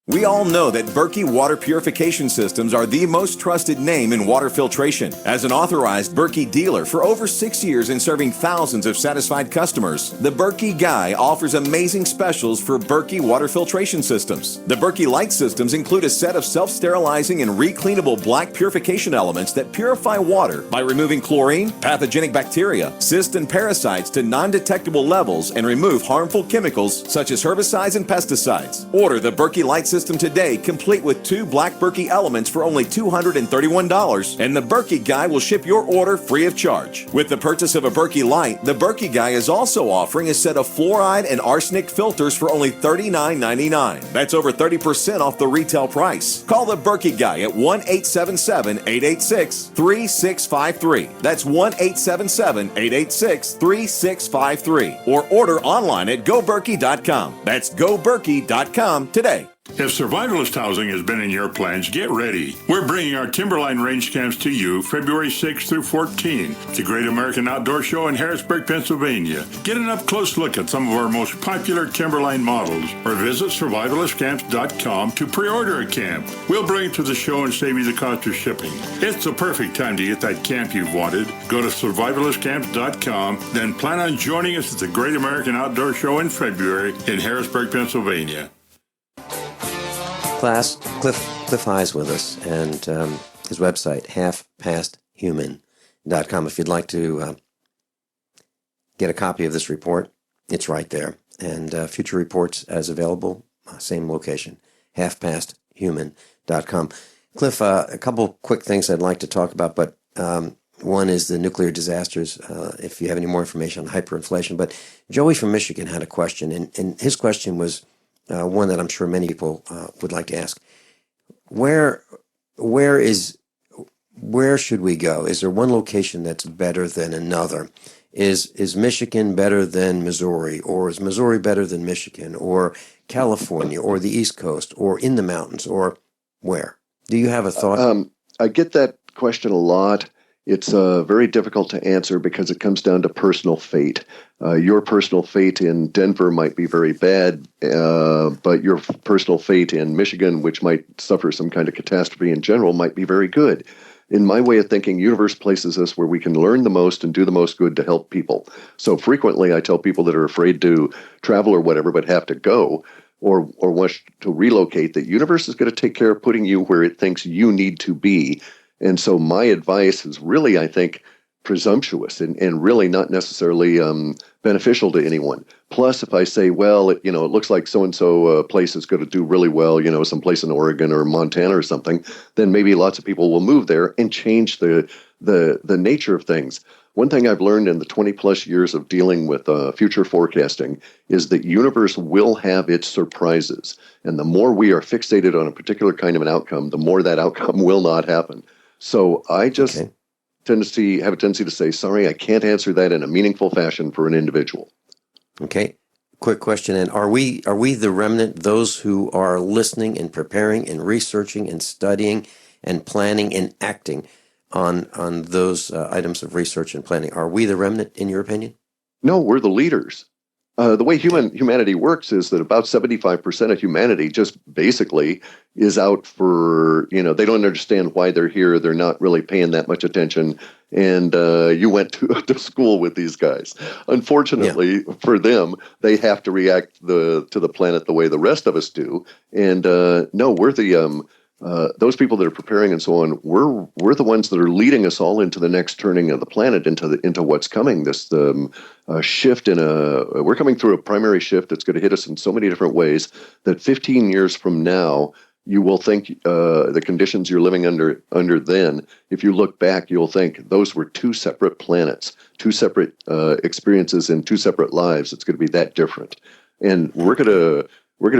S19: We all know that Berkey Water Purification Systems are the most trusted name in water filtration. As an authorized Berkey dealer for over 6 years and serving thousands of satisfied customers, the Berkey Guy offers amazing specials for Berkey Water Filtration Systems. The Berkey Light Systems include a set of self-sterilizing and recleanable black purification elements that purify water by removing chlorine, pathogenic bacteria, cysts, and parasites to non-detectable levels and remove harmful chemicals such as herbicides and pesticides. Order the Berkey Light System today, complete with 2 black Berkey elements for only $231, and the Berkey Guy will ship your order free of charge. With the purchase of a Berkey Light, the Berkey Guy is also offering a set of fluoride and arsenic filters for only $39.99. That's over 30% off the retail price. Call the Berkey Guy at 1-877-886-3653. That's 1-877-886-3653. Or order online at goberkey.com. That's goberkey.com today.
S20: If survivalist housing has been in your plans, get ready. We're bringing our Timberline range camps to you February 6th through 14th, the Great American Outdoor Show in Harrisburg, Pennsylvania. Get an up-close look at some of our most popular Timberline models or visit survivalistcamps.com to pre-order a camp. We'll bring it to the show and save you the cost of shipping. It's the perfect time to get that camp you've wanted. Go to survivalistcamps.com, then plan on joining us at the Great American Outdoor Show in February in Harrisburg, Pennsylvania.
S4: Class, Cliff High's with us, and his website, halfpasthuman.com. If you'd like to get a copy of this report, it's right there. And future reports as available, same location, halfpasthuman.com. Cliff, a couple quick things I'd like to talk about, but one is the nuclear disasters, if you have any more information on hyperinflation. But Joey from Michigan had a question, and his question was one that I'm sure many people would like to ask. Where should we go? Is there one location that's better than another? Is Michigan better than Missouri, or is Missouri better than Michigan, or California, or the East Coast, or in the mountains, or where? Do you have a thought?
S16: I get that question a lot. It's very difficult to answer because it comes down to personal fate. Your personal fate in Denver might be very bad, but your personal fate in Michigan, which might suffer some kind of catastrophe in general, might be very good. In my way of thinking, universe places us where we can learn the most and do the most good to help people. So frequently I tell people that are afraid to travel or whatever, but have to go or want to relocate, that universe is going to take care of putting you where it thinks you need to be. And so my advice is really, I think, presumptuous and really not necessarily beneficial to anyone. Plus, if I say, well, it looks like so-and-so place is going to do really well, someplace in Oregon or Montana or something, then maybe lots of people will move there and change the nature of things. One thing I've learned in the 20-plus years of dealing with future forecasting is that universe will have its surprises. And the more we are fixated on a particular kind of an outcome, the more that outcome will not happen. So I just have a tendency to say, sorry, I can't answer that in a meaningful fashion for an individual.
S4: Okay. Quick question. And are we the remnant, those who are listening and preparing and researching and studying and planning and acting on those items of research and planning? Are we the remnant, in your opinion?
S16: No, we're the leaders. The way humanity works is that about 75% of humanity just basically is out for, they don't understand why they're here. They're not really paying that much attention. And you went to school with these guys. Unfortunately for them, they have to react to the planet the way the rest of us do. And no, we're the those people that are preparing and so on. We're the ones that are leading us all into the next turning of the planet, into what's coming. This shift we're coming through a primary shift that's going to hit us in so many different ways that 15 years from now, you will think the conditions you're living under then, if you look back, you'll think those were two separate planets, two separate experiences in two separate lives. It's going to be that different. And we're going to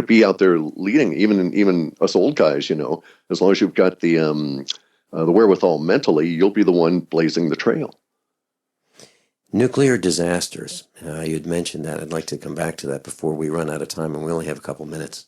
S16: be out there leading, even us old guys, as long as you've got the wherewithal mentally, you'll be the one blazing the trail.
S4: Nuclear disasters. You'd mentioned that. I'd like to come back to that before we run out of time, and we only have a couple minutes.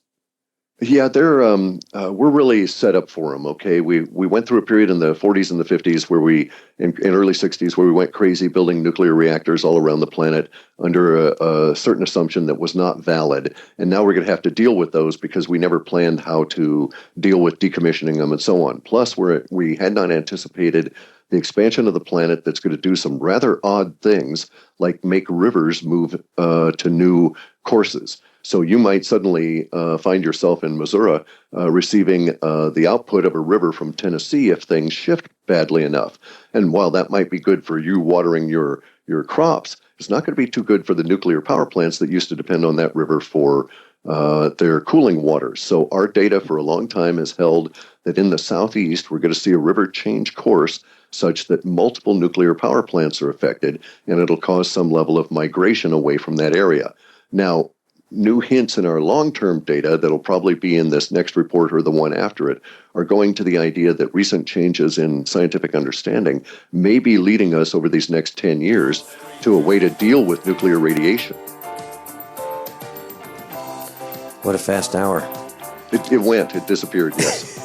S16: Yeah, we're really set up for them. Okay, we went through a period in the 40s and the 50s in early 60s where we went crazy building nuclear reactors all around the planet under a certain assumption that was not valid, and now we're going to have to deal with those because we never planned how to deal with decommissioning them and so on. Plus, we had not anticipated the expansion of the planet that's going to do some rather odd things, like make rivers move to new courses. So you might suddenly find yourself in Missouri receiving the output of a river from Tennessee if things shift badly enough. And while that might be good for you watering your crops, it's not going to be too good for the nuclear power plants that used to depend on that river for their cooling waters. So our data for a long time has held that in the southeast, we're going to see a river change course such that multiple nuclear power plants are affected, and it'll cause some level of migration away from that area. Now, new hints in our long-term data that'll probably be in this next report or the one after it are going to the idea that recent changes in scientific understanding may be leading us over these next 10 years to a way to deal with nuclear radiation.
S4: What a fast hour.
S16: It disappeared, yes.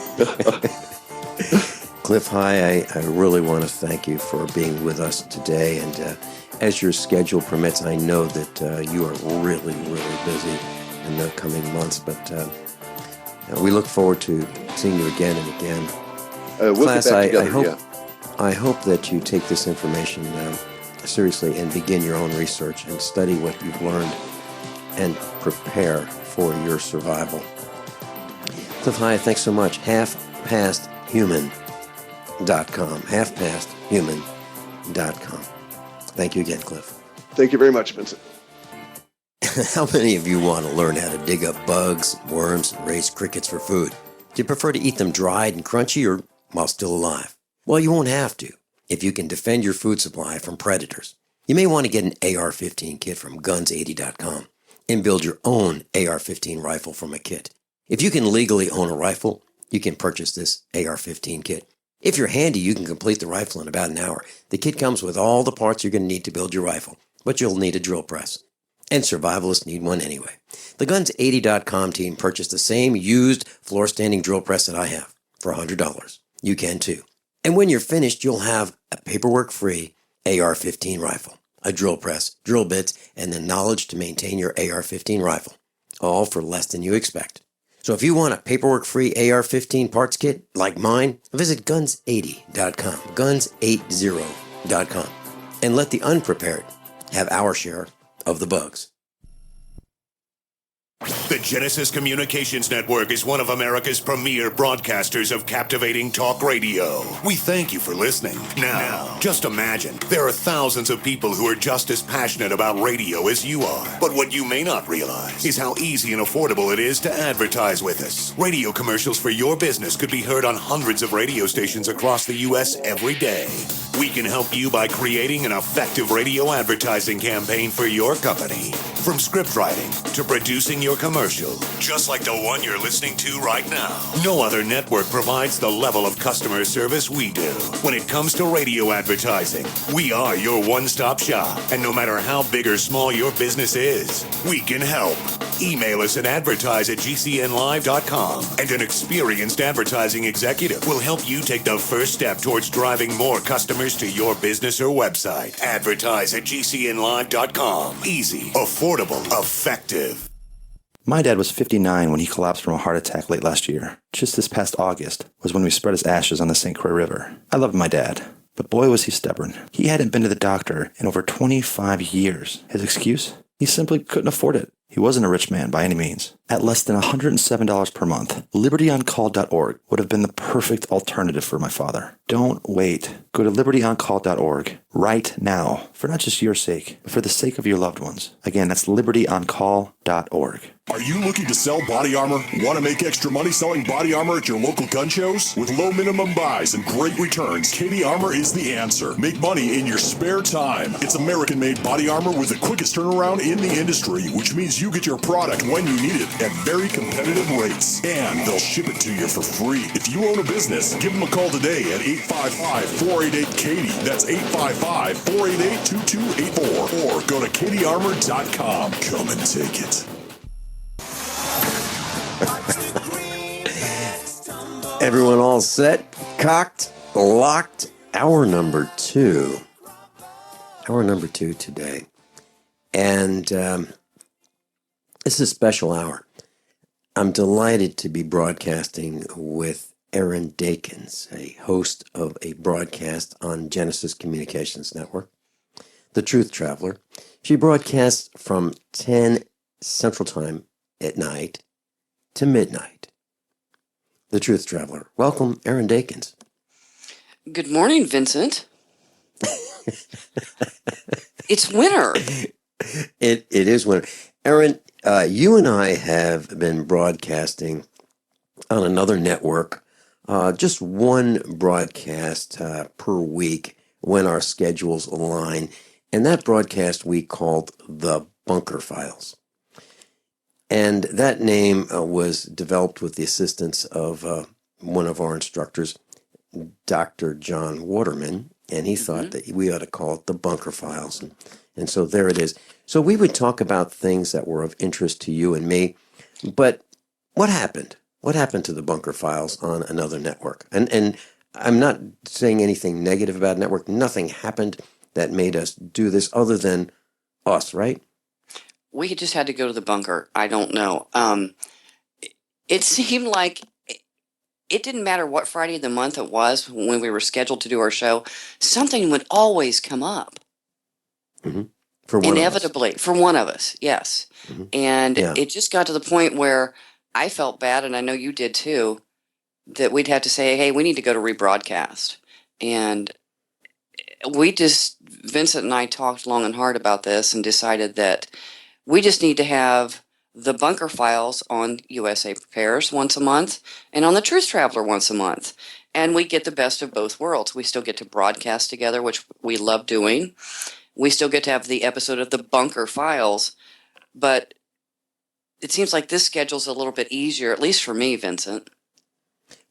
S4: Cliff High, I really want to thank you for being with us today. And as your schedule permits, I know that you are really, really busy in the coming months. But we look forward to seeing you again and again.
S16: We'll
S4: Class,
S16: get back together,
S4: I hope that you take this information seriously and begin your own research and study what you've learned and prepare for your survival. Cliff High, thanks so much. HalfPastHuman.com. HalfPastHuman.com. Thank you again, Cliff.
S16: Thank you very much, Vincent.
S4: How many of you want to learn how to dig up bugs, worms, and raise crickets for food? Do you prefer to eat them dried and crunchy or while still alive? Well, you won't have to if you can defend your food supply from predators. You may want to get an AR-15 kit from guns80.com and build your own AR-15 rifle from a kit. If you can legally own a rifle, you can purchase this AR-15 kit. If you're handy, you can complete the rifle in about an hour. The kit comes with all the parts you're going to need to build your rifle, but you'll need a drill press. And survivalists need one anyway. The Guns80.com team purchased the same used floor-standing drill press that I have for $100. You can too. And when you're finished, you'll have a paperwork-free AR-15 rifle, a drill press, drill bits, and the knowledge to maintain your AR-15 rifle, all for less than you expect. So if you want a paperwork-free AR-15 parts kit like mine, visit Guns80.com, Guns80.com, and let the unprepared have our share of the bugs.
S1: The Genesis Communications Network is one of America's premier broadcasters of captivating talk radio. We thank you for listening. Now, just imagine, there are thousands of people who are just as passionate about radio as you are. But what you may not realize is how easy and affordable it is to advertise with us. Radio commercials for your business could be heard on hundreds of radio stations across the U.S. every day. We can help you by creating an effective radio advertising campaign for your company. From script writing to producing your commercial, just like the one you're listening to right now. No other network provides the level of customer service we do. When it comes to radio advertising, we are your one-stop shop. And no matter how big or small your business is, we can help. Email us at advertise@gcnlive.com, and an experienced advertising executive will help you take the first step towards driving more customers to your business or website. Advertise@gcnlive.com. Easy, affordable, effective.
S9: My dad was 59 when he collapsed from a heart attack late last year. Just this past August was when we spread his ashes on the St. Croix River. I loved my dad, but boy was he stubborn. He hadn't been to the doctor in over 25 years. His excuse? He simply couldn't afford it. He wasn't a rich man by any means. At less than $107 per month, LibertyOnCall.org would have been the perfect alternative for my father. Don't wait. Go to LibertyOnCall.org right now, for not just your sake, but for the sake of your loved ones. Again, that's LibertyOnCall.org.
S2: Are you looking to sell body armor? Want to make extra money selling body armor at your local gun shows? With low minimum buys and great returns, KD Armor is the answer. Make money in your spare time. It's American-made body armor with the quickest turnaround in the industry, which means you get your product when you need it at very competitive rates. And they'll ship it to you for free. If you own a business, give them a call today at 855-488-KD. That's 855-488-2284. Or go to kdarmor.com. Come and take it.
S4: Everyone all set, cocked, locked. Hour number two today. And this is a special hour. I'm delighted to be broadcasting with Erin Dakins, a host of a broadcast on Genesis Communications Network, The Truth Traveler. She broadcasts from 10 Central Time at night to midnight. The Truth Traveler. Welcome, Erin Dakins.
S21: Good morning, Vincent. It's winter.
S4: It is winter. Erin, you and I have been broadcasting on another network, just one broadcast per week when our schedules align. And that broadcast we called The Bunker Files. And that name was developed with the assistance of one of our instructors, Dr. John Waterman, and he thought that we ought to call it The Bunker Files. And so there it is. So we would talk about things that were of interest to you and me. But what happened? What happened to the bunker files on another network? And I'm not saying anything negative about network. Nothing happened that made us do this other than us, right?
S21: We just had to go to the bunker. I don't know. It seemed like it didn't matter what Friday of the month it was when we were scheduled to do our show. Something would always come up.
S4: Mm-hmm. For one
S21: Inevitably, for one of us, yes.
S4: Mm-hmm.
S21: And it just got to the point where I felt bad, and I know you did too, that we'd have to say, hey, we need to go to rebroadcast. And Vincent and I talked long and hard about this and decided that we just need to have the bunker files on USA Prepares once a month and on the Truth Traveler once a month. And we get the best of both worlds. We still get to broadcast together, which we love doing. We still get to have the episode of the bunker files, but it seems like this schedule's a little bit easier, at least for me, Vincent.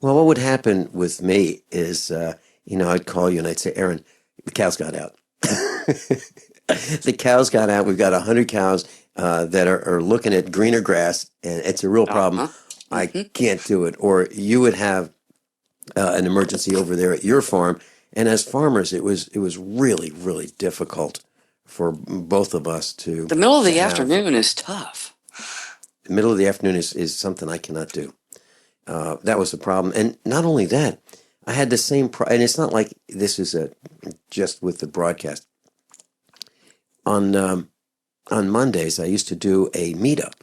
S4: Well, what would happen with me is, I'd call you and I'd say, Erin, the cows got out. The cows got out. We've got 100 cows that are looking at greener grass, and it's a real problem. I can't do it. Or you would have an emergency over there at your farm, and as farmers, it was really, really difficult for both of us to.
S21: The middle of the afternoon is tough.
S4: The middle of the afternoon is something I cannot do. That was the problem, and not only that, I had the same. And it's not like this is just with the broadcast. On Mondays, I used to do a meetup,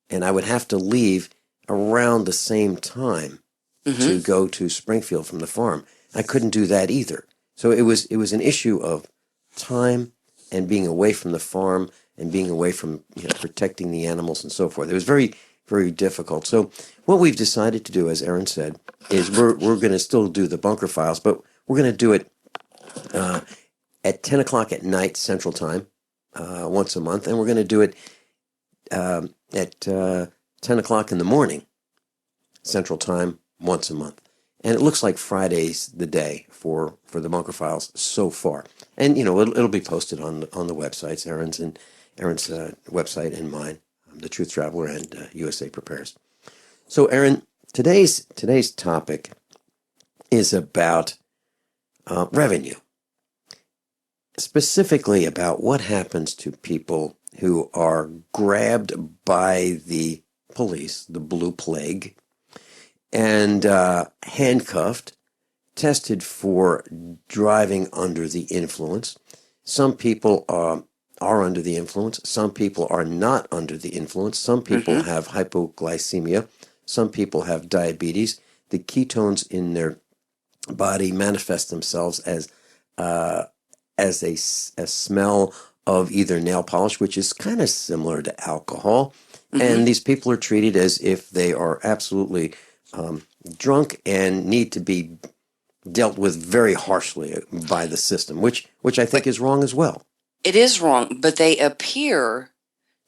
S4: and I would have to leave around the same time to go to Springfield from the farm. I couldn't do that either. So it was an issue of time and being away from the farm and being away from protecting the animals and so forth. It was very, very difficult. So what we've decided to do, as Erin said, is we're going to still do the bunker files, but we're going to do it at 10 o'clock at night Central Time. Once a month, and we're going to do it at 10 o'clock in the morning, Central Time, once a month. And it looks like Friday's the day for the bunker files so far. And, it'll be posted on the websites, Erin's website and mine, The Truth Traveler and USA Prepares. So, Erin, today's topic is about revenue. Specifically about what happens to people who are grabbed by the police, the blue plague, and handcuffed, tested for driving under the influence. Some people are under the influence. Some people are not under the influence. Some people have hypoglycemia. Some people have diabetes. The ketones in their body manifest themselves as a smell of either nail polish, which is kind of similar to alcohol. And these people are treated as if they are absolutely drunk and need to be dealt with very harshly by the system, which I think is wrong as well.
S21: It is wrong, but they appear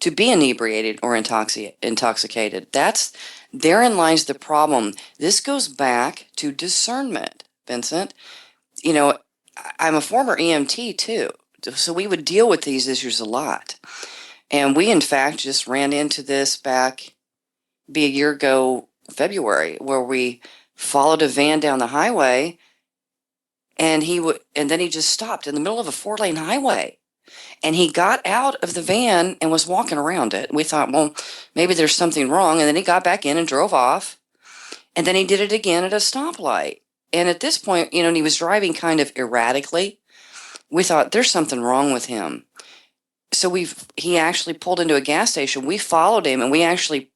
S21: to be inebriated or intoxicated. Therein lies the problem. This goes back to discernment, Vincent. I'm a former EMT too, so we would deal with these issues a lot. And we, in fact, just ran into this a year ago, February, where we followed a van down the highway, and then he just stopped in the middle of a 4-lane highway. And he got out of the van and was walking around it. We thought, well, maybe there's something wrong. And then he got back in and drove off. And then he did it again at a stoplight. And at this point, and he was driving kind of erratically. We thought there's something wrong with him. So he actually pulled into a gas station. We followed him, and we actually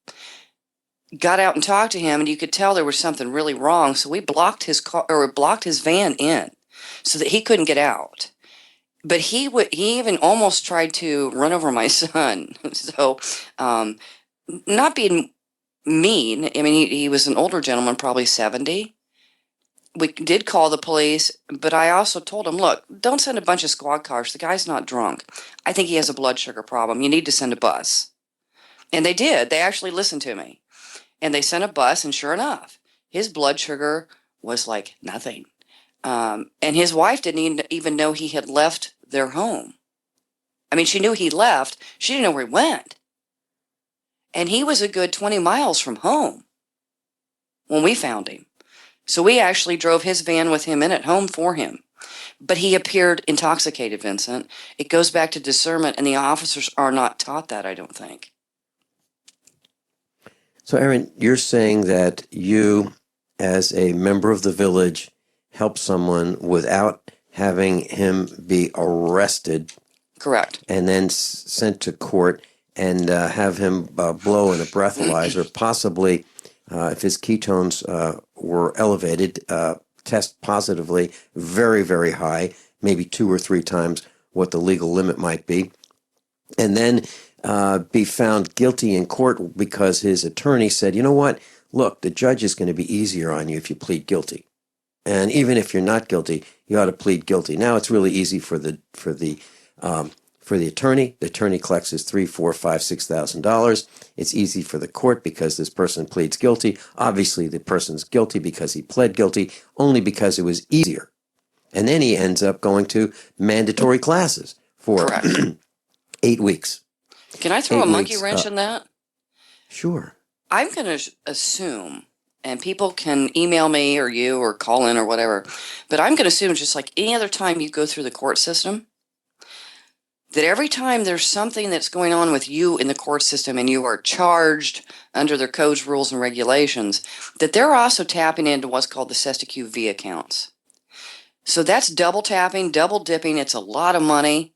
S21: got out and talked to him, and you could tell there was something really wrong. So we blocked his car, or blocked his van in so that he couldn't get out. But he even almost tried to run over my son. So not being mean. I mean, he was an older gentleman, probably 70. We did call the police, but I also told him, look, don't send a bunch of squad cars. The guy's not drunk. I think he has a blood sugar problem. You need to send a bus. And they did. They actually listened to me. And they sent a bus, and sure enough, his blood sugar was like nothing. And his wife didn't even know he had left their home. I mean, she knew he left. She didn't know where he went. And he was a good 20 miles from home. when we found him. So we actually drove his van with him in it home for him. But he appeared intoxicated, Vincent. It goes back to discernment, and the officers are not taught that, I don't think.
S4: So, Erin, you're saying that you, as a member of the village, help someone without having him be arrested.
S21: Correct.
S4: And then sent to court and have him blow in a breathalyzer, possibly, if his ketones were elevated, test positively very, very high, maybe 2 or 3 times what the legal limit might be, and then be found guilty in court because his attorney said, you know what, look, the judge is going to be easier on you if you plead guilty. And even if you're not guilty, you ought to plead guilty. Now it's really easy for the attorney. The attorney collects his $3,000, $4,000, $5,000, $6,000. It's easy for the court because this person pleads guilty. Obviously, the person's guilty because he pled guilty, only because it was easier. And then he ends up going to mandatory classes for 8 weeks.
S21: Can I throw a monkey wrench in that?
S4: Sure.
S21: I'm going to assume, and people can email me or you or call in or whatever, but I'm going to assume just like any other time you go through the court system, that every time there's something that's going on with you in the court system and you are charged under their codes, rules, and regulations, that they're also tapping into what's called the SESTA-QV accounts. So that's double tapping, double dipping. It's a lot of money.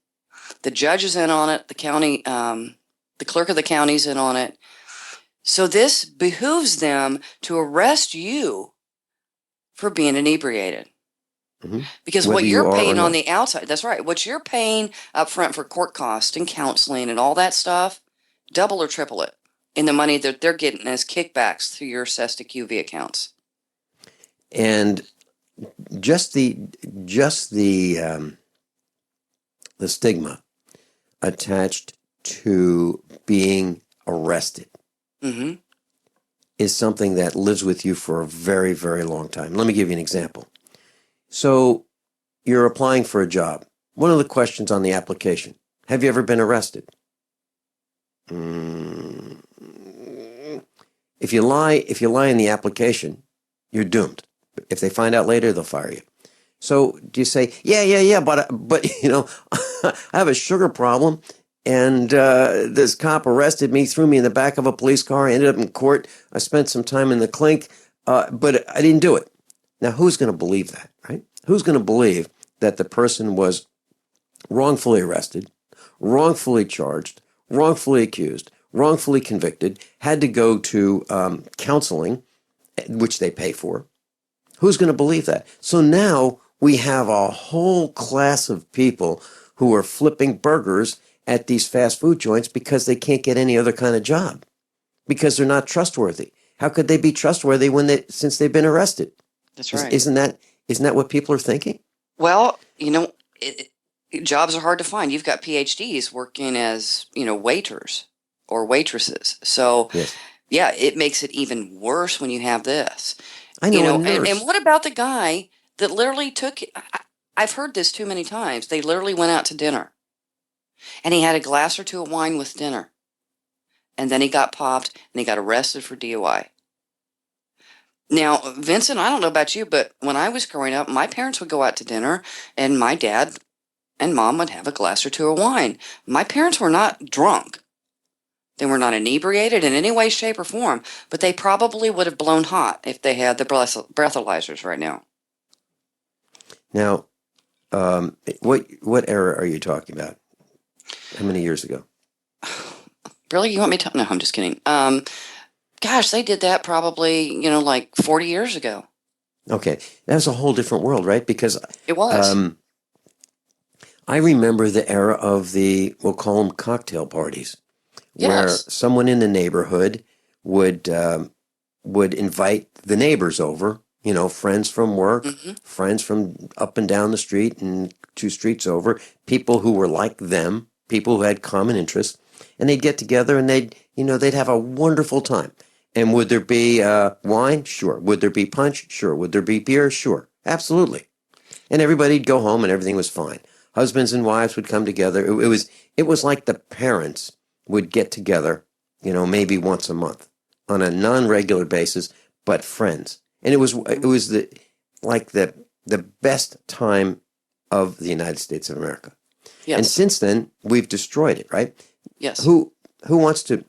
S21: The judge is in on it. The county, the clerk of the county's in on it. So this behooves them to arrest you for being inebriated.
S4: Mm-hmm.
S21: Because
S4: Whether
S21: what you're paying on
S4: not.
S21: the outside, that's right, what you're paying up front for court costs and counseling and all that stuff, double or triple it in the money that they're getting as kickbacks through your SESTA-QV accounts.
S4: And just the stigma attached to being arrested is something that lives with you for a very, very long time. Let me give you an example. So you're applying for a job. One of the questions on the application, have you ever been arrested? If you lie in the application, you're doomed. If they find out later, they'll fire you. So do you say, yeah, but you know, I have a sugar problem, and this cop arrested me, threw me in the back of a police car, I ended up in court, I spent some time in the clink, but I didn't do it. Now, who's going to believe that, right? Who's going to believe that the person was wrongfully arrested, wrongfully charged, wrongfully accused, wrongfully convicted, had to go to counseling, which they pay for? Who's going to believe that? So now we have a whole class of people who are flipping burgers at these fast food joints because they can't get any other kind of job, because they're not trustworthy. How could they be trustworthy since they've been arrested?
S21: That's right.
S4: Isn't that what people are thinking?
S21: Well, you know, jobs are hard to find. You've got PhDs working as, you know, waiters or waitresses. So,
S4: yes.
S21: Yeah, it makes it even worse when you have this.
S4: I know,
S21: you know,
S4: a nurse.
S21: And what about the guy that literally I've heard this too many times. They literally went out to dinner, and he had a glass or two of wine with dinner, and then he got popped, and he got arrested for DUI. Now, Vincent, I don't know about you, but when I was growing up, my parents would go out to dinner, and my dad and mom would have a glass or two of wine. My parents were not drunk. They were not inebriated in any way, shape, or form, but they probably would have blown hot if they had the breathalyzers right now.
S4: Now, what era are you talking about? How many years ago?
S21: Really? You want me to? No, I'm just kidding. Gosh, they did that probably, you know, like 40 years ago.
S4: Okay. That was a whole different world, right? Because
S21: it was.
S4: I remember the era of we'll call them cocktail parties, where
S21: Yes.
S4: someone in the neighborhood would invite the neighbors over, you know, friends from work, friends from up and down the street and 2 streets over, people who were like them, people who had common interests, and they'd get together and they'd have a wonderful time. And would there be wine? Sure. Would there be punch? Sure. Would there be beer? Sure. Absolutely. And everybody'd go home and everything was fine. Husbands and wives would come together. It was like the parents would get together, you know, maybe once a month on a non-regular basis, but friends. And it was the best time of the United States of America.
S21: Yes.
S4: And since then, we've destroyed it, right?
S21: Yes.
S4: Who wants to?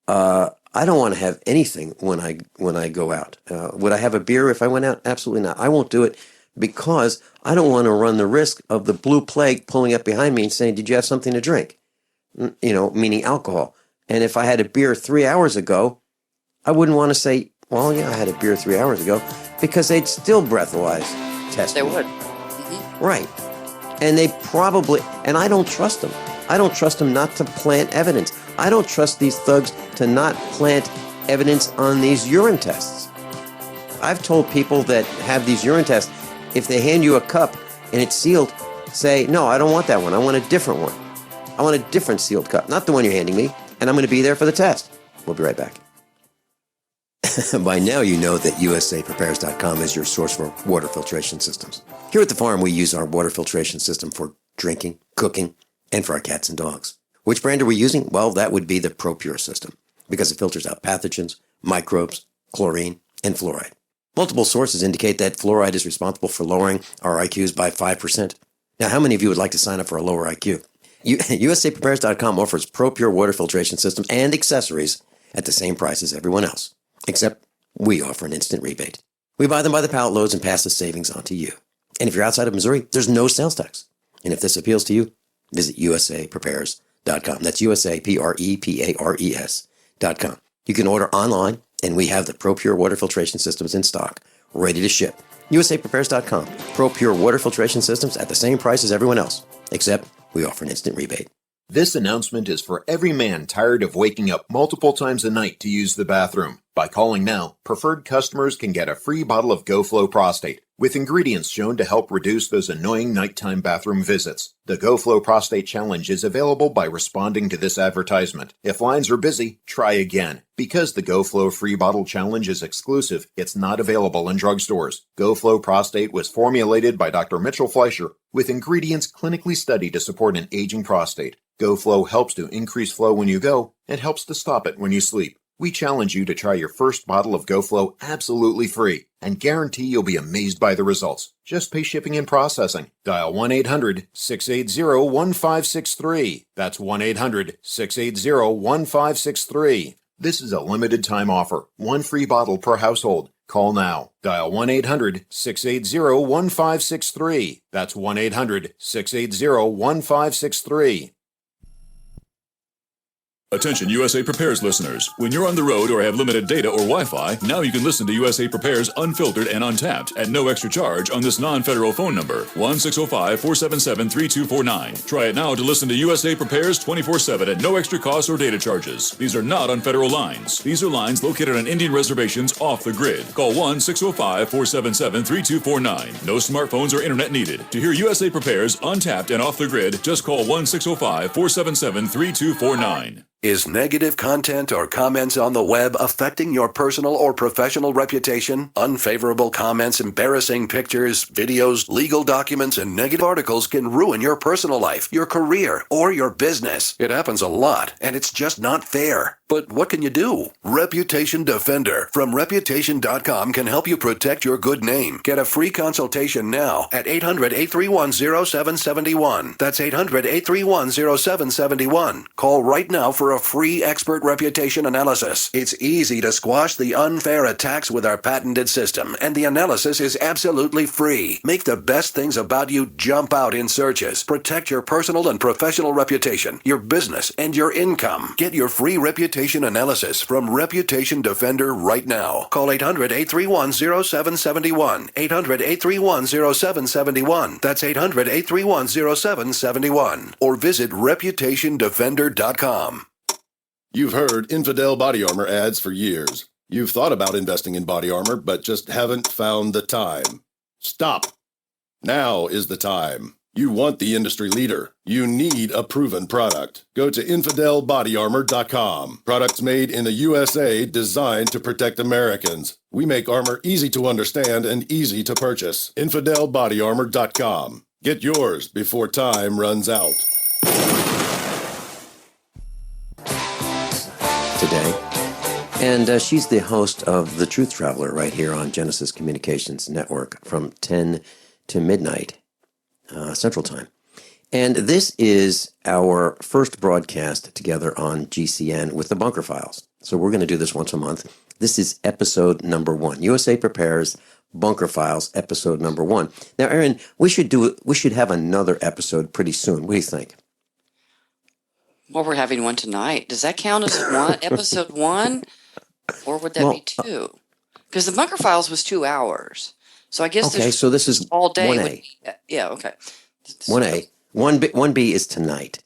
S4: I don't want to have anything when I go out. Would I have a beer if I went out? Absolutely not. I won't do it because I don't want to run the risk of the blue plague pulling up behind me and saying, "Did you have something to drink?" Meaning alcohol. And if I had a beer 3 hours ago, I wouldn't want to say, "Well, yeah, I had a beer 3 hours ago," because they'd still breathalyze test me.
S21: They would.
S4: Right. And they probably, and I don't trust them. I don't trust them not to plant evidence. I don't trust these thugs to not plant evidence on these urine tests. I've told people that have these urine tests, if they hand you a cup and it's sealed, say, "No, I don't want that one. I want a different one. I want a different sealed cup, not the one you're handing me, and I'm going to be there for the test." We'll be right back. By now you know that USAPrepares.com is your source for water filtration systems. Here at the farm, we use our water filtration system for drinking, cooking, and for our cats and dogs. Which brand are we using? Well, that would be the ProPure system, because it filters out pathogens, microbes, chlorine, and fluoride. Multiple sources indicate that fluoride is responsible for lowering our IQs by 5%. Now, how many of you would like to sign up for a lower IQ? USAPrepares.com offers ProPure water filtration systems and accessories at the same price as everyone else, except we offer an instant rebate. We buy them by the pallet loads and pass the savings on to you. And if you're outside of Missouri, there's no sales tax. And if this appeals to you, visit USAPrepares.com. That's USAPrepares.com. You can order online, and we have the ProPure water filtration systems in stock, ready to ship. USAPrepares.com. ProPure water filtration systems at the same price as everyone else, except we offer an instant rebate.
S17: This announcement is for every man tired of waking up multiple times a night to use the bathroom. By calling now, preferred customers can get a free bottle of GoFlow Prostate, with ingredients shown to help reduce those annoying nighttime bathroom visits. The GoFlow Prostate Challenge is available by responding to this advertisement. If lines are busy, try again. Because the GoFlow Free Bottle Challenge is exclusive, it's not available in drugstores. GoFlow Prostate was formulated by Dr. Mitchell Fleischer, with ingredients clinically studied to support an aging prostate. GoFlow helps to increase flow when you go, and helps to stop it when you sleep. We challenge you to try your first bottle of GoFlow absolutely free and guarantee you'll be amazed by the results. Just pay shipping and processing. Dial 1-800-680-1563. That's 1-800-680-1563. This is a limited time offer. One free bottle per household. Call now. Dial 1-800-680-1563. That's 1-800-680-1563.
S2: Attention USA Prepares listeners. When you're on the road or have limited data or Wi-Fi, now you can listen to USA Prepares unfiltered and untapped at no extra charge on this non-federal phone number, 1-605-477-3249. Try it now to listen to USA Prepares 24/7 at no extra cost or data charges. These are not on federal lines. These are lines located on Indian reservations off the grid. Call 1-605-477-3249. No smartphones or internet needed. To hear USA Prepares untapped and off the grid, just call 1-605-477-3249.
S7: Is negative content or comments on the web affecting your personal or professional reputation? Unfavorable comments, embarrassing pictures, videos, legal documents, and negative articles can ruin your personal life, your career, or your business. It happens a lot, and it's just not fair. But what can you do? Reputation Defender from Reputation.com can help you protect your good name. Get a free consultation now at 800-831-0771. That's 800-831-0771. Call right now for a free expert reputation analysis. It's easy to squash the unfair attacks with our patented system, and the analysis is absolutely free. Make the best things about you jump out in searches. Protect your personal and professional reputation, your business, and your income. Get your free reputation analysis from Reputation Defender right now. Call 800-831-0771. 800-831-0771. That's 800-831-0771. Or visit ReputationDefender.com.
S22: You've heard infidel body armor ads for years. You've thought about investing in body armor, but just haven't found the time. Stop. Now is the time. You want the industry leader. You need a proven product. Go to InfidelBodyArmor.com. Products made in the USA designed to protect Americans. We make armor easy to understand and easy to purchase. InfidelBodyArmor.com. Get yours before time runs out.
S4: Today, And she's the host of The Truth Traveler right here on Genesis Communications Network from 10 to midnight Central Time. And this is our first broadcast together on GCN with the Bunker Files. So we're going to do this once a month. This is episode number 1. USA Prepares Bunker Files, episode number 1. Now, Erin, we should have another episode pretty soon. What do you think?
S21: Well, we're having one tonight. Does that count as one episode 1? Or would that be 2? Because the Bunker Files was 2 hours. So I guess
S4: so this is
S21: all day.
S4: 1A.
S21: Yeah, okay.
S4: 1A. 1B is tonight.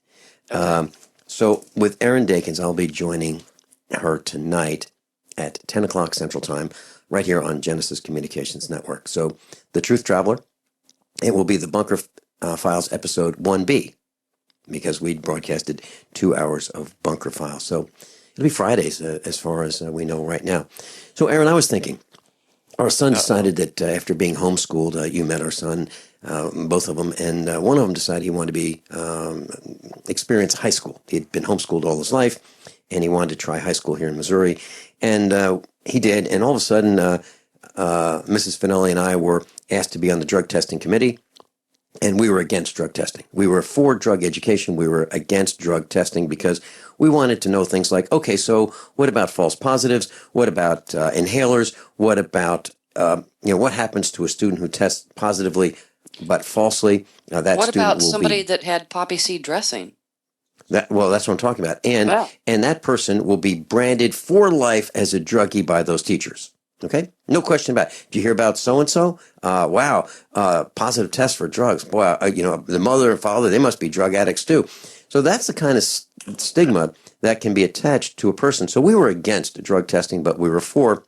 S4: Okay. So with Erin Dakins, I'll be joining her tonight at 10 o'clock Central Time, right here on Genesis Communications Network. So The Truth Traveler, it will be the Bunker Files episode 1B, because we broadcasted 2 hours of Bunker Files. So it'll be Fridays as far as we know right now. So, Erin, I was thinking, our son decided that after being homeschooled, you met our son, both of them, and one of them decided he wanted to experience high school. He'd been homeschooled all his life, and he wanted to try high school here in Missouri. And he did, and all of a sudden, Mrs. Finelli and I were asked to be on the drug testing committee, and we were against drug testing. We were for drug education. We were against drug testing because we wanted to know things like, okay, so what about false positives? What about inhalers? What about, what happens to a student who tests positively but falsely?
S21: What about somebody that had poppy seed dressing?
S4: That's what I'm talking about. And that person will be branded for life as a druggie by those teachers. Okay? No question about it. Do you hear about so-and-so? Wow, positive test for drugs. Boy, the mother and father, they must be drug addicts too. So that's the kind of stigma that can be attached to a person. So we were against drug testing, but we were for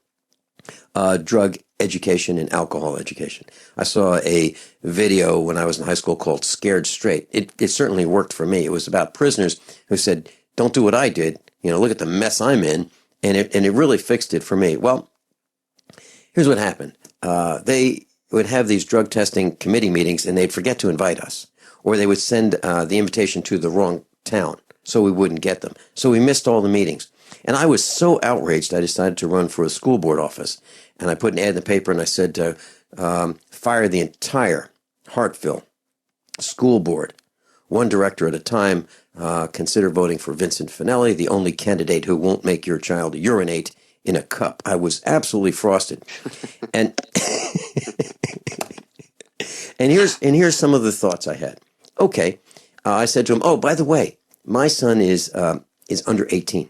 S4: drug education and alcohol education. I saw a video when I was in high school called Scared Straight. It certainly worked for me. It was about prisoners who said, don't do what I did. Look at the mess I'm in. And it really fixed it for me. Well, here's what happened. They would have these drug testing committee meetings, and they'd forget to invite us. Or they would send the invitation to the wrong town, so we wouldn't get them. So we missed all the meetings. And I was so outraged, I decided to run for a school board office. And I put an ad in the paper, and I said, fire the entire Hartville school board, one director at a time. Consider voting for Vincent Finelli, the only candidate who won't make your child urinate in a cup. I was absolutely frosted. And and here's some of the thoughts I had. Okay, I said to him, oh, by the way, my son is under 18.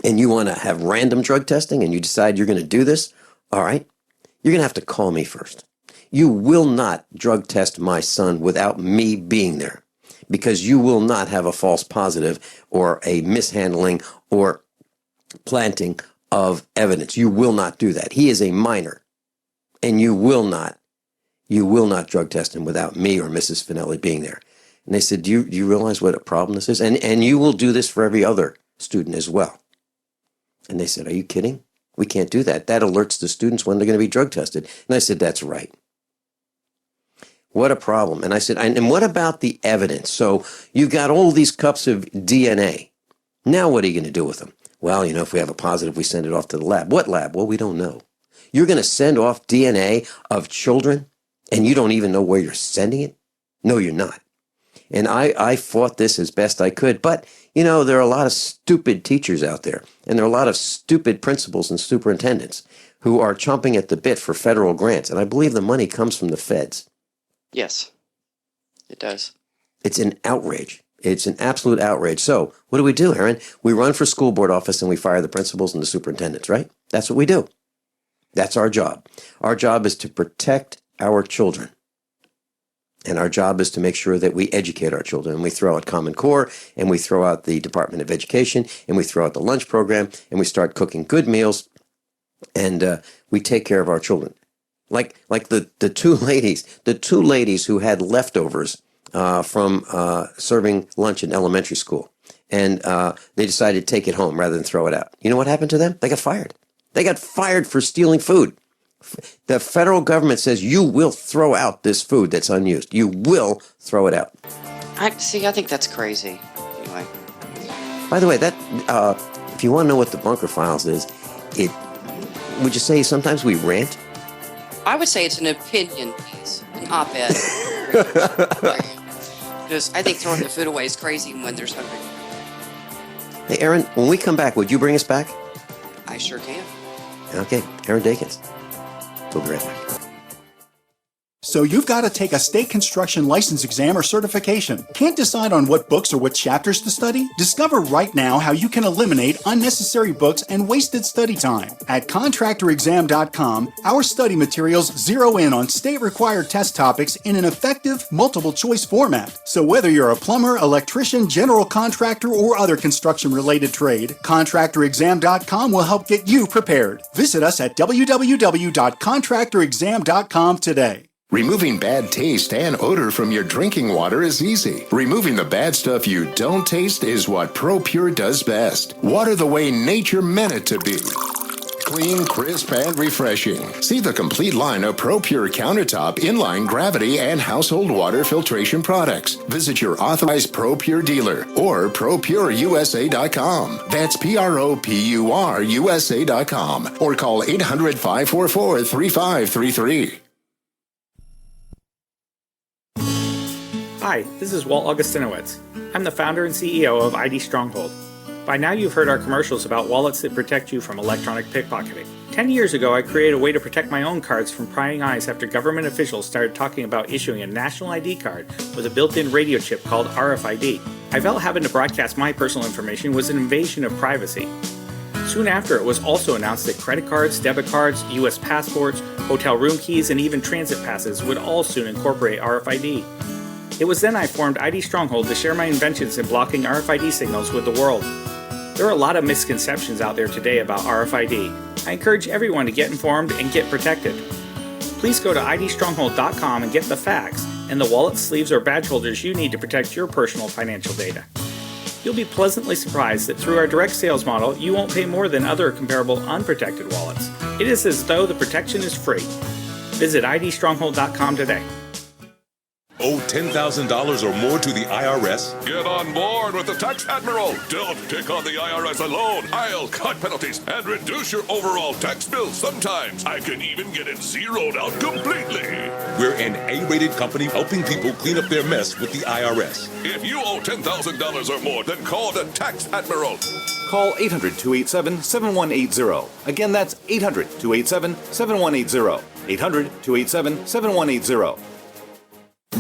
S4: And you want to have random drug testing and you decide you're going to do this? All right, you're going to have to call me first. You will not drug test my son without me being there, because you will not have a false positive or a mishandling or planting of evidence. You will not do that. He is a minor, and you will not drug test him without me or Mrs. Finelli being there. And they said, do you realize what a problem this is? And you will do this for every other student as well. And they said, are you kidding? We can't do that. That alerts the students when they're going to be drug tested. And I said, that's right. What a problem. And I said, and what about the evidence? So you've got all these cups of DNA. Now what are you going to do with them? Well, if we have a positive, we send it off to the lab. What lab? Well, we don't know. You're going to send off DNA of children, and you don't even know where you're sending it? No, you're not. And I fought this as best I could. But, there are a lot of stupid teachers out there, and there are a lot of stupid principals and superintendents who are chomping at the bit for federal grants. And I believe the money comes from the feds.
S21: Yes, it does.
S4: It's an outrage. It's an absolute outrage. So what do, Erin? We run for school board office and we fire the principals and the superintendents, right? That's what we do. That's our job. Our job is to protect our children. And our job is to make sure that we educate our children. And we throw out Common Core, and we throw out the Department of Education, and we throw out the lunch program, and we start cooking good meals, and we take care of our children. Like the two ladies who had leftovers from serving lunch in elementary school, and they decided to take it home rather than throw it out. You know what happened to them? They got fired. They got fired for stealing food. The federal government says you will throw out this food that's unused. You will throw it out.
S21: I think that's crazy. Anyway.
S4: By the way, if you want to know what the Bunker Files is, would you say sometimes we rant?
S21: I would say it's an opinion piece, an op-ed. Because I think throwing the food away is crazy when there's hungry.
S4: Hey, Erin, when we come back, would you bring us back?
S21: I sure can.
S4: Okay, Erin Dakins. We'll be right back.
S8: So you've got to take a state construction license exam or certification. Can't decide on what books or what chapters to study? Discover right now how you can eliminate unnecessary books and wasted study time. At contractorexam.com, our study materials zero in on state-required test topics in an effective, multiple-choice format. So whether you're a plumber, electrician, general contractor, or other construction-related trade, contractorexam.com will help get you prepared. Visit us at www.contractorexam.com today.
S10: Removing bad taste and odor from your drinking water is easy. Removing the bad stuff you don't taste is what ProPure does best. Water the way nature meant it to be. Clean, crisp, and refreshing. See the complete line of ProPure countertop, inline, gravity, and household water filtration products. Visit your authorized ProPure dealer or ProPureUSA.com. That's ProPureUSA.com or call 800-544-3533.
S23: Hi, this is Walt Augustinowicz. I'm the founder and CEO of ID Stronghold. By now you've heard our commercials about wallets that protect you from electronic pickpocketing. 10 years ago, I created a way to protect my own cards from prying eyes after government officials started talking about issuing a national ID card with a built-in radio chip called RFID. I felt having to broadcast my personal information was an invasion of privacy. Soon after, it was also announced that credit cards, debit cards, U.S. passports, hotel room keys, and even transit passes would all soon incorporate RFID. It was then I formed ID Stronghold to share my inventions in blocking RFID signals with the world. There are a lot of misconceptions out there today about RFID. I encourage everyone to get informed and get protected. Please go to idstronghold.com and get the facts and the wallets, sleeves, or badge holders you need to protect your personal financial data. You'll be pleasantly surprised that through our direct sales model, you won't pay more than other comparable unprotected wallets. It is as though the protection is free. Visit idstronghold.com today.
S12: Owe $10,000 or more to the IRS?
S24: Get on board with the Tax Admiral. Don't take on the IRS alone. I'll cut penalties and reduce your overall tax bill. Sometimes I can even get it zeroed out completely.
S12: We're an A-rated company helping people clean up their mess with the IRS.
S24: If you owe $10,000 or more, then call the Tax Admiral.
S6: Call 800-287-7180. Again, that's 800-287-7180. 800-287-7180.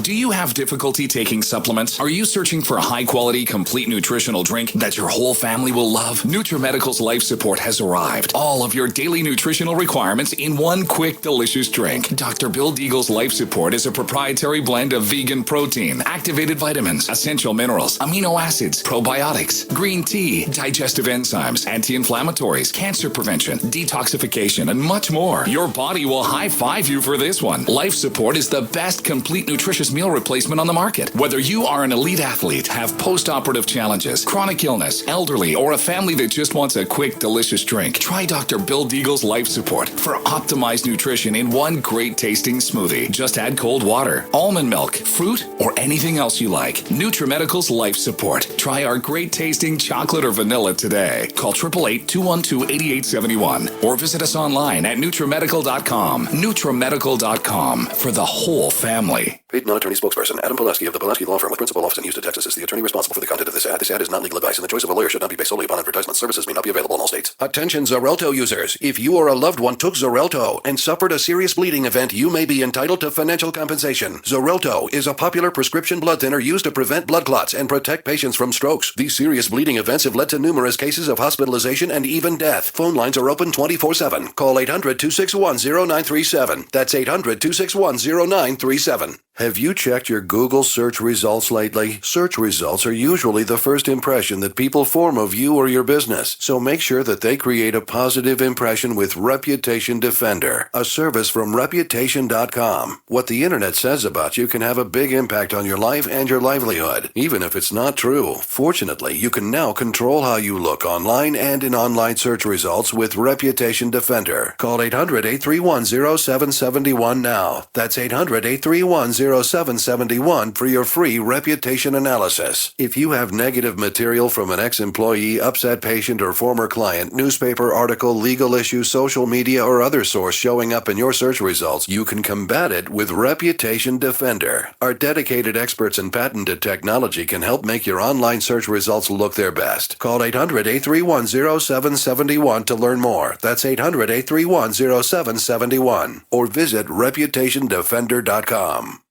S25: Do you have difficulty taking supplements? Are you searching for a high-quality, complete nutritional drink that your whole family will love? NutriMedical's Life Support has arrived. All of your daily nutritional requirements in one quick, delicious drink. Dr. Bill Deagle's Life Support is a proprietary blend of vegan protein, activated vitamins, essential minerals, amino acids, probiotics, green tea, digestive enzymes, anti-inflammatories, cancer prevention, detoxification, and much more. Your body will high-five you for this one. Life Support is the best complete nutritious meal replacement on the market. Whether you are an elite athlete, have post-operative challenges, chronic illness, elderly, or a family that just wants a quick, delicious drink, try Dr. Bill Deagle's Life Support for optimized nutrition in one great tasting smoothie. Just add cold water, almond milk, fruit, or anything else you like. NutriMedical's Life Support. Try our great tasting chocolate or vanilla today. Call 888-212-8871 or visit us online at NutriMedical.com. NutriMedical.com for the whole family.
S7: Paid non-attorney spokesperson Adam Pulaski of the Pulaski Law Firm with principal office in Houston, Texas is the attorney responsible for the content of this ad. This ad is not legal advice, and the choice of a lawyer should not be based solely upon advertisement. Services may not be available in all states. Attention Xarelto users. If you or a loved one took Xarelto and suffered a serious bleeding event, you may be entitled to financial compensation. Xarelto is a popular prescription blood thinner used to prevent blood clots and protect patients from strokes. These serious bleeding events have led to numerous cases of hospitalization and even death. Phone lines are open 24/7. Call 800-261-0937. That's 800-261-0937. Have you checked your Google search results lately? Search results are usually the first impression that people form of you or your business, so make sure that they create a positive impression with Reputation Defender, a service from Reputation.com. What the internet says about you can have a big impact on your life and your livelihood, even if it's not true. Fortunately, you can now control how you look online and in online search results with Reputation Defender. Call 800-831-0771 now. That's 800-831-0771. 800-831-0771 for your free reputation analysis. If you have negative material from an ex-employee, upset patient, or former client, newspaper article, legal issue, social media, or other source showing up in your search results, you can combat it with Reputation Defender. Our dedicated experts in patented technology can help make your online search results look their best. Call 800-831-0771 to learn more. That's 800-831-0771. Or visit reputationdefender.com.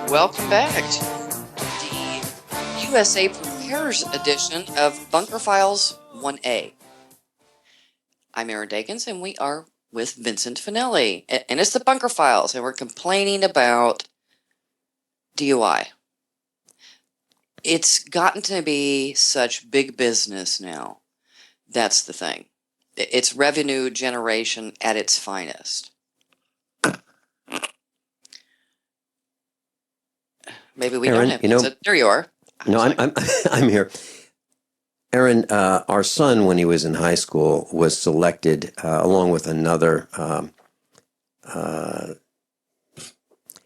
S21: Welcome back to the USA Prepares edition of Bunker Files 1A. I'm Erin Dakins, and we are with Vincent Finelli. And it's the Bunker Files, and we're complaining about DUI. It's gotten to be such big business now. That's the thing. It's revenue generation at its finest. Maybe we
S4: Erin,
S21: don't have there you are.
S4: I'm here. Erin, our son, when he was in high school, was selected along with another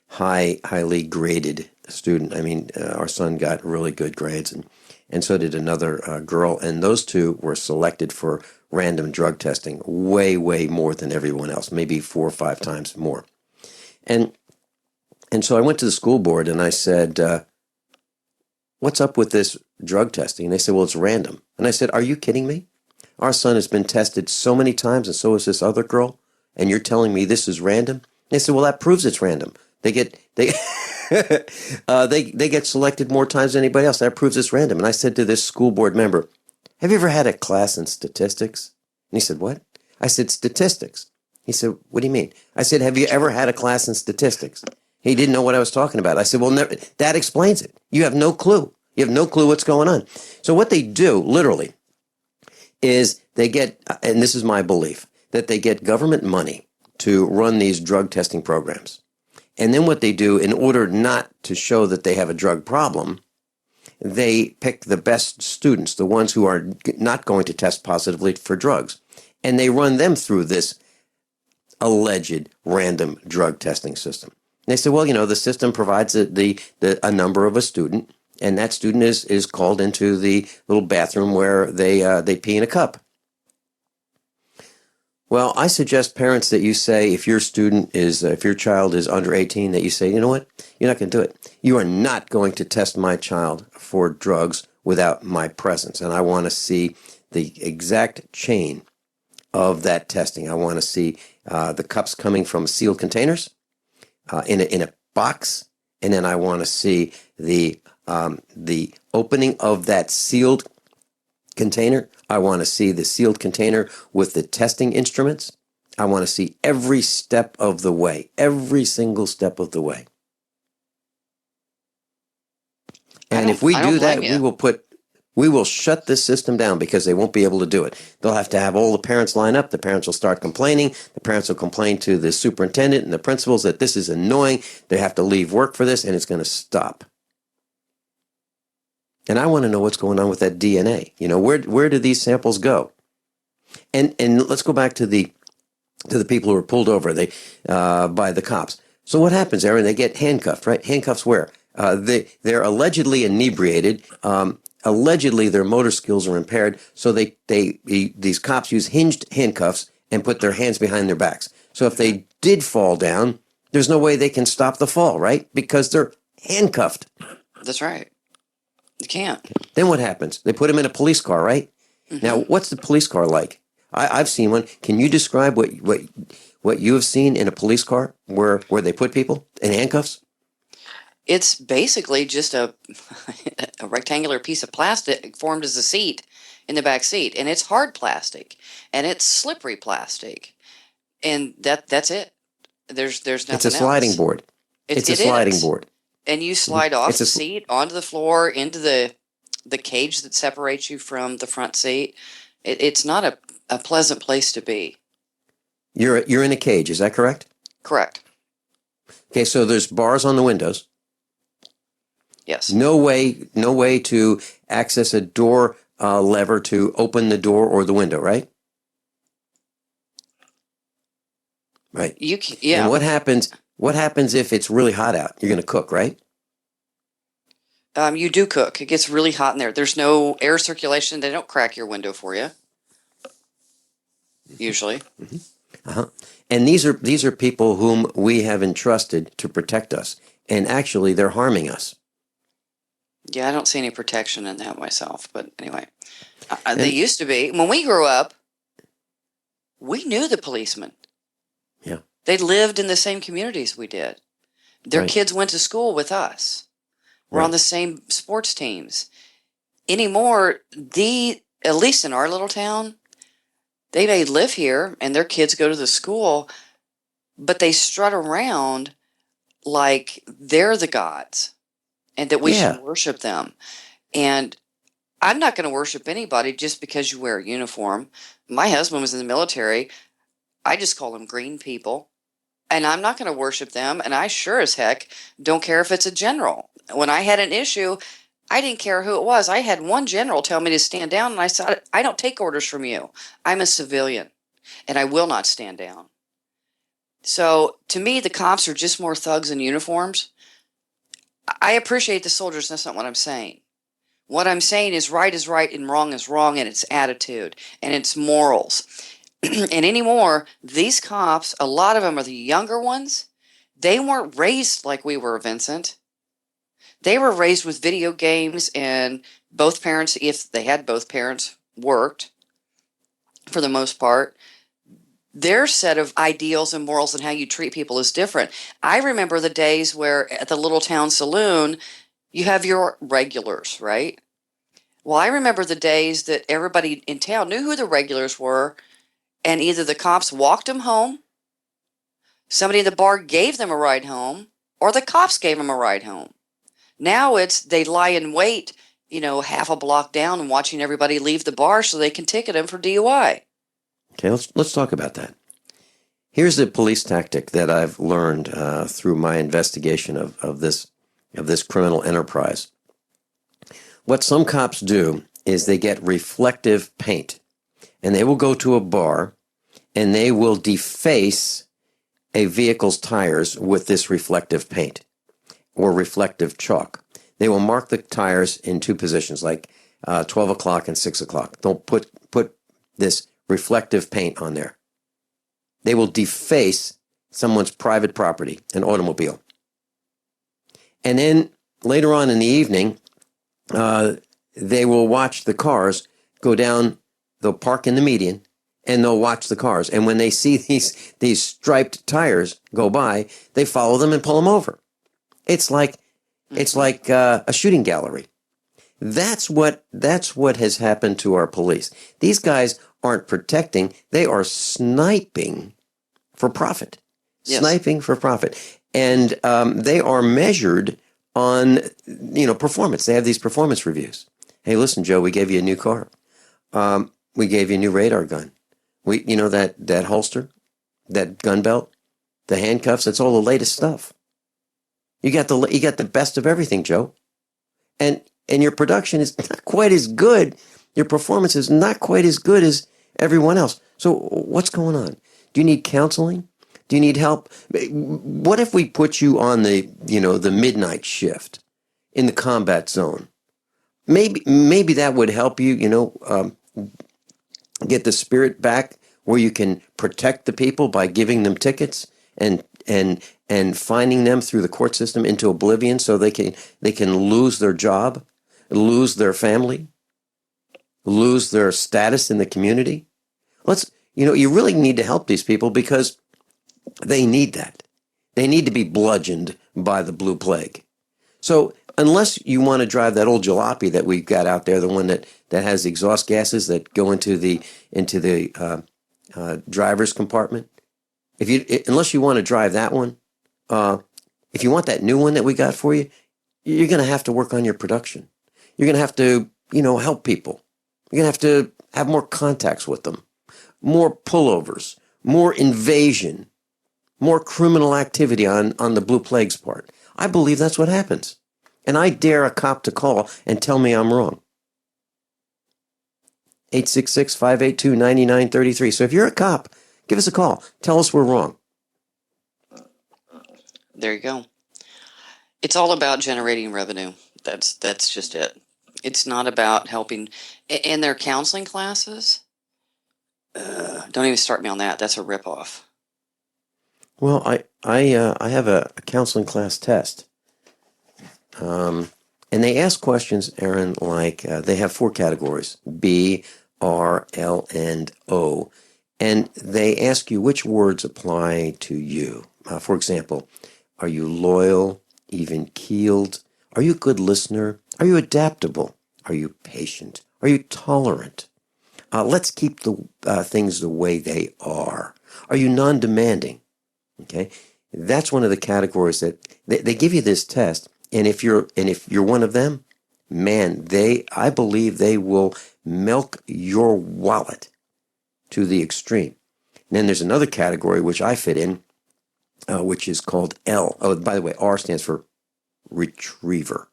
S4: highly graded student. I mean, our son got really good grades, and so did another girl. And those two were selected for random drug testing, way more than everyone else, maybe 4 or 5 times more. And so I went to the school board and I said, what's up with this drug testing? And they said, well, it's random. And I said, are you kidding me? Our son has been tested so many times, and so is this other girl, and you're telling me this is random? And they said, well, that proves it's random. They get they get selected more times than anybody else. That proves it's random. And I said to this school board member, have you ever had a class in statistics? And he said, what? I said, statistics. He said, what do you mean? I said, have you ever had a class in statistics? He didn't know what I was talking about. I said, well, never, that explains it. You have no clue. You have no clue what's going on. So what they do, literally, is they get, and this is my belief, that they get government money to run these drug testing programs. And then what they do, in order not to show that they have a drug problem, they pick the best students, the ones who are not going to test positively for drugs. And they run them through this alleged random drug testing system. And they say, well, the system provides a number of a student, and that student is called into the little bathroom where they pee in a cup. Well, I suggest parents that you say, if your child is under 18, that you say, you know what, you're not going to do it. You are not going to test my child for drugs without my presence. And I want to see the exact chain of that testing. I want to see the cups coming from sealed containers in a box, and then I want to see the opening of that sealed container. I want to see the sealed container with the testing instruments. I want to see every step of the way, every single step of the way. And if we do that, we will shut this system down, because they won't be able to do it. They'll have to have all the parents line up. The parents will start complaining. The parents will complain to the superintendent and the principals that this is annoying. They have to leave work for this, and it's going to stop. And I want to know what's going on with that DNA. Where do these samples go? And let's go back to the people who were pulled over by the cops. So what happens, Erin? They get handcuffed, right? Handcuffs where? They're allegedly inebriated. Allegedly, their motor skills are impaired. So these cops use hinged handcuffs and put their hands behind their backs. So if they did fall down, there's no way they can stop the fall, right? Because they're handcuffed.
S21: That's right. You can't.
S4: Then what happens? They put them in a police car, right? Mm-hmm. Now, what's the police car like? I've seen one. Can you describe what you have seen in a police car where they put people in handcuffs?
S21: It's basically just a rectangular piece of plastic formed as a seat in the back seat, and it's hard plastic, and it's slippery plastic, and that's it. There's nothing else.
S4: It's a sliding board. It's a sliding board.
S21: And you slide off the seat onto the floor into the cage that separates you from the front seat. It's not a pleasant place to be.
S4: You're in a cage, is that correct?
S21: Correct.
S4: Okay, so there's bars on the windows.
S21: Yes.
S4: No way to access a door lever to open the door or the window, right? Right.
S21: Yeah.
S4: And what happens What happens if it's really hot out? You're going to cook, right?
S21: You do cook. It gets really hot in there. There's no air circulation. They don't crack your window for you. Usually.
S4: Uh-huh. And these are people whom we have entrusted to protect us. And actually, they're harming us.
S21: Yeah, I don't see any protection in that myself. But anyway, they used to be. When we grew up, we knew the policemen.
S4: Yeah.
S21: They lived in the same communities we did. Their kids went to school with us. We're on the same sports teams. Anymore, at least in our little town, they may live here and their kids go to the school, but they strut around like they're the gods and that we should worship them. And I'm not going to worship anybody just because you wear a uniform. My husband was in the military. I just call them green people. And I'm not going to worship them. And I sure as heck don't care if it's a general. When I had an issue, I didn't care who it was. I had one general tell me to stand down, and I said, I don't take orders from you. I'm a civilian, and I will not stand down. So, to me, the cops are just more thugs in uniforms. I appreciate the soldiers. That's not what I'm saying. What I'm saying is right and wrong is wrong, and it's attitude, and it's morals. And anymore, these cops, a lot of them are the younger ones. They weren't raised like we were, Vincent. They were raised with video games, and both parents, if they had both parents, worked for the most part. Their set of ideals and morals and how you treat people is different. I remember the days where at the little town saloon, you have your regulars, right? Well, I remember the days that everybody in town knew who the regulars were, and either the cops walked them home, somebody in the bar gave them a ride home, or the cops gave them a ride home. Now it's they lie in wait, half a block down and watching everybody leave the bar so they can ticket them for DUI.
S4: Okay, let's talk about that. Here's a police tactic that I've learned through my investigation of this criminal enterprise. What some cops do is they get reflective paint, and they will go to a bar and they will deface a vehicle's tires with this reflective paint or reflective chalk. They will mark the tires in two positions, like 12 o'clock and 6 o'clock. They'll put this reflective paint on there. They will deface someone's private property, an automobile. And then later on in the evening, they will watch the cars go down. They'll park in the median, and they'll watch the cars. And when they see these striped tires go by, they follow them and pull them over. It's like a shooting gallery. That's what has happened to our police. These guys aren't protecting; they are sniping for profit. Yes. Sniping for profit, and they are measured on performance. They have these performance reviews. Hey, listen, Joe, we gave you a new car. We gave you a new radar gun. That holster, that gun belt, the handcuffs. It's all the latest stuff. You got the best of everything, Joe, and your production is not quite as good. Your performance is not quite as good as everyone else. So what's going on? Do you need counseling? Do you need help? What if we put you on the midnight shift in the combat zone? Maybe that would help you, get the spirit back where you can protect the people by giving them tickets and finding them through the court system into oblivion so they can lose their job, lose their family, lose their status in the community. You really need to help these people because they need that. They need to be bludgeoned by the blue plague. So unless you want to drive that old jalopy that we've got out there, the one that has exhaust gases that go into the driver's compartment, unless you want to drive that one, if you want that new one that we got for you, you're going to have to work on your production. You're going to have to, help people. You're going to have to have more contacts with them, more pullovers, more invasion, more criminal activity on the Blue Plague's part. I believe that's what happens. And I dare a cop to call and tell me I'm wrong. 866-582-9933. So if you're a cop, give us a call. Tell us we're wrong.
S21: There you go. It's all about generating revenue. That's just it. It's not about helping. In their counseling classes, don't even start me on that. That's a ripoff.
S4: Well, I have a counseling class test, and they ask questions, Erin, like they have 4 categories: B, R, L, and O, and they ask you which words apply to you. For example, are you loyal, even-keeled? Are you a good listener? Are you adaptable? Are you patient? Are you tolerant? Let's keep the things the way they are. Are you non-demanding? Okay, that's one of the categories that they give you this test, and if you're one of them, man, I believe they will milk your wallet to the extreme. And then there's another category which I fit in, which is called L. Oh, by the way, R stands for retriever,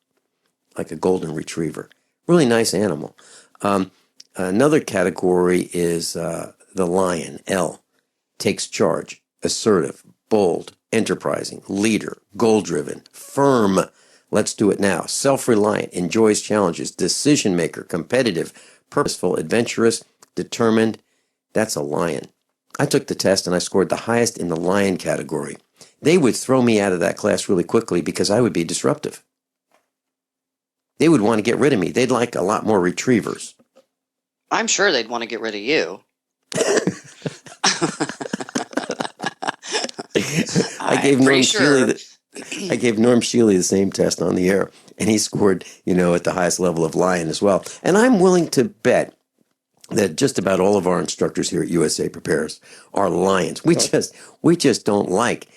S4: like a golden retriever. Really nice animal. Another category is the lion, L. Takes charge, assertive, bold, enterprising, leader, goal-driven, firm, let's do it now, self-reliant, enjoys challenges, decision-maker, competitive, purposeful, adventurous, determined. That's a lion. I took the test and I scored the highest in the lion category. They would throw me out of that class really quickly because I would be disruptive. They would want to get rid of me. They'd like a lot more retrievers.
S21: I'm sure they'd want to get rid of you.
S4: I gave Norm Shealy the same test on the air, and he scored, at the highest level of lion as well. And I'm willing to bet that just about all of our instructors here at USA Prepares are lions. We just don't like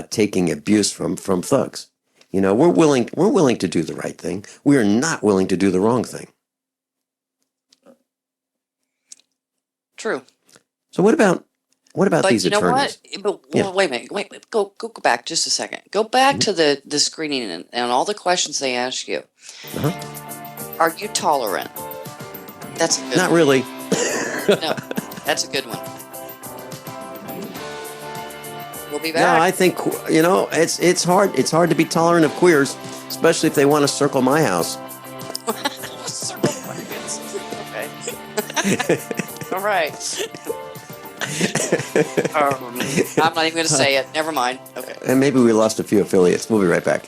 S4: taking abuse from thugs. We're willing to do the right thing. We are not willing to do the wrong thing.
S21: True.
S4: So what about these attorneys?
S21: Wait a minute. Wait. Go back just a second. Go back to the screening and all the questions they ask you.
S4: Uh-huh.
S21: Are you tolerant? That's a good
S4: Not
S21: one.
S4: really.
S21: No, that's a good one. We'll be back.
S4: No, I think it's hard. It's hard to be tolerant of queers, especially if they want to circle my house.
S21: Circle wagons. Okay. All right. I'm not even going to say it. Never mind. Okay.
S4: And maybe we lost a few affiliates. We'll be right back.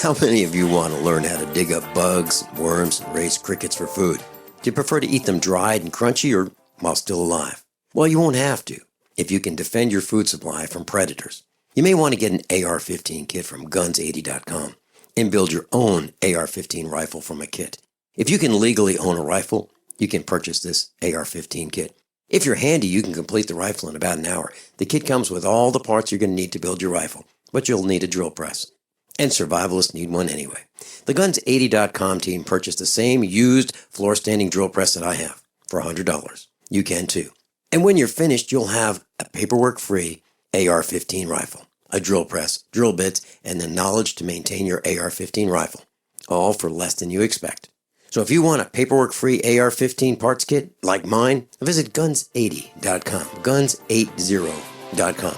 S4: How many of you want to learn how to dig up bugs, worms, and raise crickets for food? Do you prefer to eat them dried and crunchy or while still alive? Well, you won't have to if you can defend your food supply from predators. You may want to get an AR-15 kit from guns80.com and build your own AR-15 rifle from a kit. If you can legally own a rifle, you can purchase this AR-15 kit. If you're handy, you can complete the rifle in about an hour. The kit comes with all the parts you're going to need to build your rifle, but you'll need a drill press. And survivalists need one anyway. The Guns80.com team purchased the same used floor-standing drill press that I have for $100. You can too. And when you're finished, you'll have a paperwork-free AR-15 rifle, a drill press, drill bits, and the knowledge to maintain your AR-15 rifle, all for less than you expect. So if you want a paperwork-free AR-15 parts kit like mine, visit Guns80.com, Guns80.com,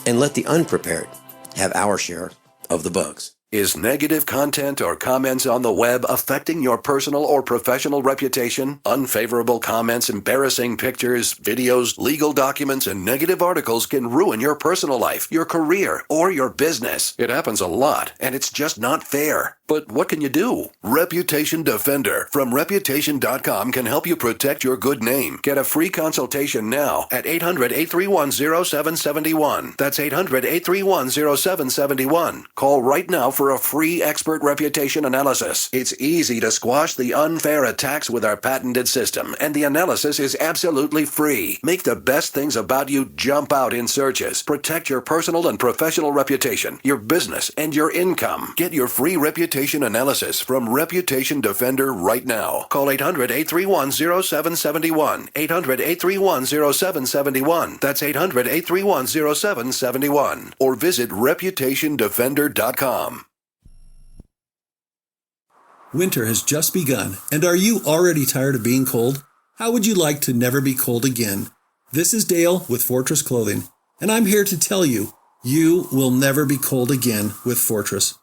S4: and let the unprepared have our share of the bugs.
S7: Is negative content or comments on the web affecting your personal or professional reputation? Unfavorable comments, embarrassing pictures, videos, legal documents, and negative articles can ruin your personal life, your career, or your business. It happens a lot, and it's just not fair. But what can you do? Reputation Defender from Reputation.com can help you protect your good name. Get a free consultation now at 800-831-0771. That's 800-831-0771. Call right now for a free expert reputation analysis. It's easy to squash the unfair attacks with our patented system, and the analysis is absolutely free. Make the best things about you jump out in searches. Protect your personal and professional reputation, your business, and your income. Get your free reputation analysis from Reputation Defender right now. Call 800-831-0771. 800-831-0771. That's 800-831-0771. Or visit ReputationDefender.com.
S5: Winter has just begun, and are you already tired of being cold? How would you like to never be cold again? This is Dale with Fortress Clothing, And I'm here to tell you, you will never be cold again with Fortress.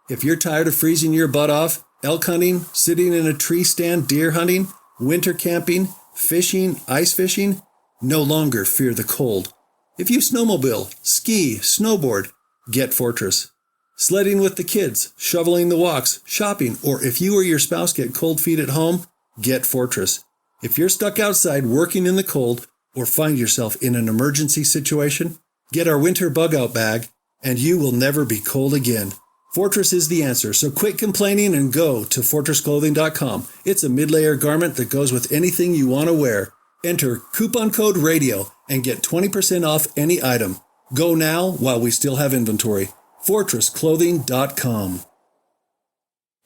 S5: If you're tired of freezing your butt off, elk hunting, sitting in a tree stand, deer hunting, winter camping, fishing, ice fishing, no longer fear the cold. If you snowmobile, ski, snowboard, get Fortress. Sledding with the kids, shoveling the walks, shopping, or if you or your spouse get cold feet at home, get Fortress. If you're stuck outside working in the cold or find yourself in an emergency situation, get our winter bug out bag and you will never be cold again. Fortress is the answer, so quit complaining and go to fortressclothing.com. It's a mid-layer garment that goes with anything you want to wear. Enter coupon code RADIO and get 20% off any item. Go now while we still have inventory. fortressclothing.com.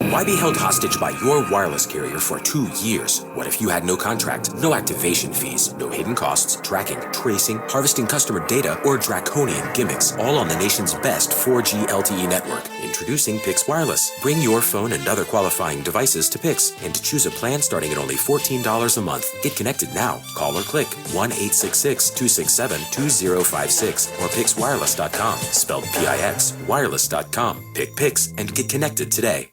S11: Why be held hostage by your wireless carrier for 2 years? What if you had no contract, no activation fees, no hidden costs, tracking, tracing, harvesting customer data, or draconian gimmicks, all on the nation's best 4G LTE network? Introducing Pix Wireless. Bring your phone and other qualifying devices to Pix and choose a plan starting at only $14 a month. Get connected now. Call or click 1-866-267-2056 or pixwireless.com. Spelled P-I-X, wireless.com. Pick Pix and get connected today.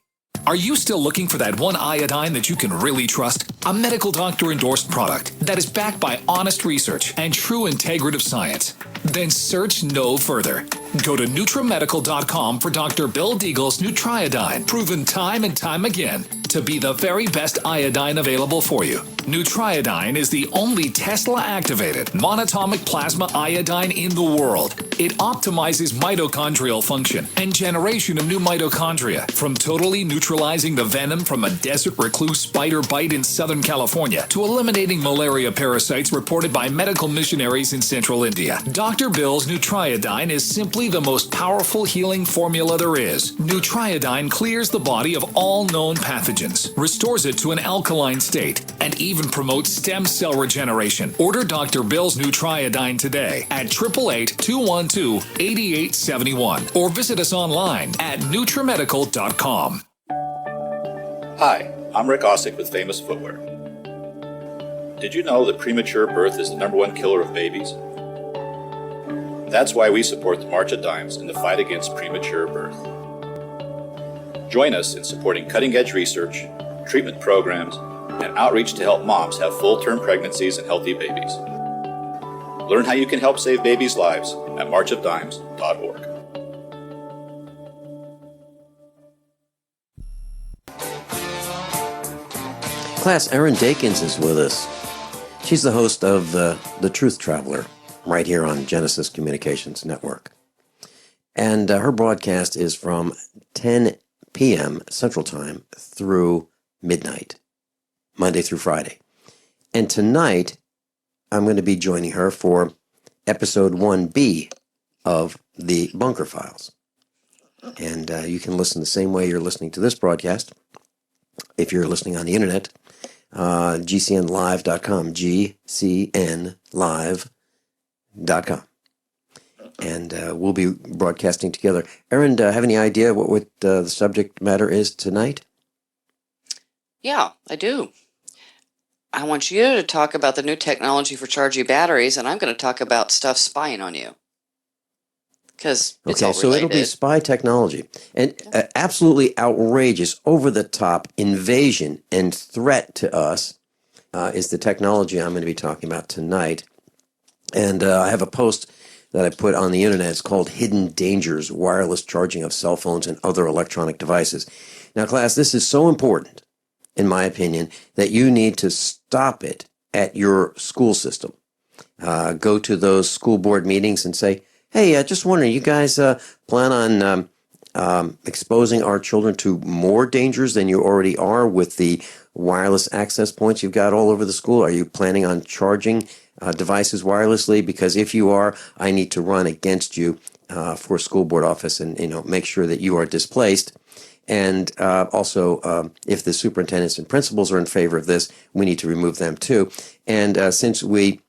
S25: Are you still looking for that one iodine that you can really trust? A medical doctor endorsed product that is backed by honest research and true integrative science? Then search no further. Go to NutriMedical.com for Dr. Bill Deagle's Nutriodine, proven time and time again to be the very best iodine available for you. Nutriodine is the only Tesla-activated monatomic plasma iodine in the world. It optimizes mitochondrial function and generation of new mitochondria, from totally neutralizing the venom from a desert recluse spider bite in Southern California to eliminating malaria parasites reported by medical missionaries in Central India. Dr. Bill's Nutriodine is simply the most powerful healing formula there is. Nutriodine clears the body of all known pathogens, restores it to an alkaline state, and even promotes stem cell regeneration. Order Dr. Bill's Nutriodine today at 888-212-8871 or visit us online at NutriMedical.com.
S13: Hi, I'm Rick Ossick with Famous Footwear. Did you know that premature birth is the #1 killer of babies? That's why we support the March of Dimes in the fight against premature birth. Join us in supporting cutting-edge research, treatment programs, and outreach to help moms have full-term pregnancies and healthy babies. Learn how you can help save babies' lives at marchofdimes.org.
S4: Class, Erin Dakins is with us. She's the host of The Truth Traveler, right here on Genesis Communications Network. And her broadcast is from 10 p.m. Central Time through midnight, Monday through Friday. And tonight, I'm going to be joining her for episode 1B of the Bunker Files. And you can listen the same way you're listening to this broadcast. If you're listening on the internet, gcnlive.com, gcnlive.com. And we'll be broadcasting together. Erin, have any idea what the subject matter is tonight?
S21: Yeah, I do. I want you to talk about the new technology for charging batteries, and I'm going to talk about stuff spying on you. Because it's all
S4: so
S21: related.
S4: it'll be spy technology. And absolutely outrageous, over-the-top invasion and threat to us is the technology I'm going to be talking about tonight. And I have a post that I put on the internet. It's called Hidden Dangers, Wireless Charging of Cell Phones and Other Electronic Devices. Now, class, this is so important, in my opinion, that you need to stop it at your school system. Go to those school board meetings and say, hey, just wondering, you guys plan on exposing our children to more dangers than you already are with the wireless access points you've got all over the school? Are you planning on charging devices wirelessly? Because if you are, I need to run against you for school board office and make sure that you are displaced. And also, if the superintendents and principals are in favor of this, we need to remove them too. And since we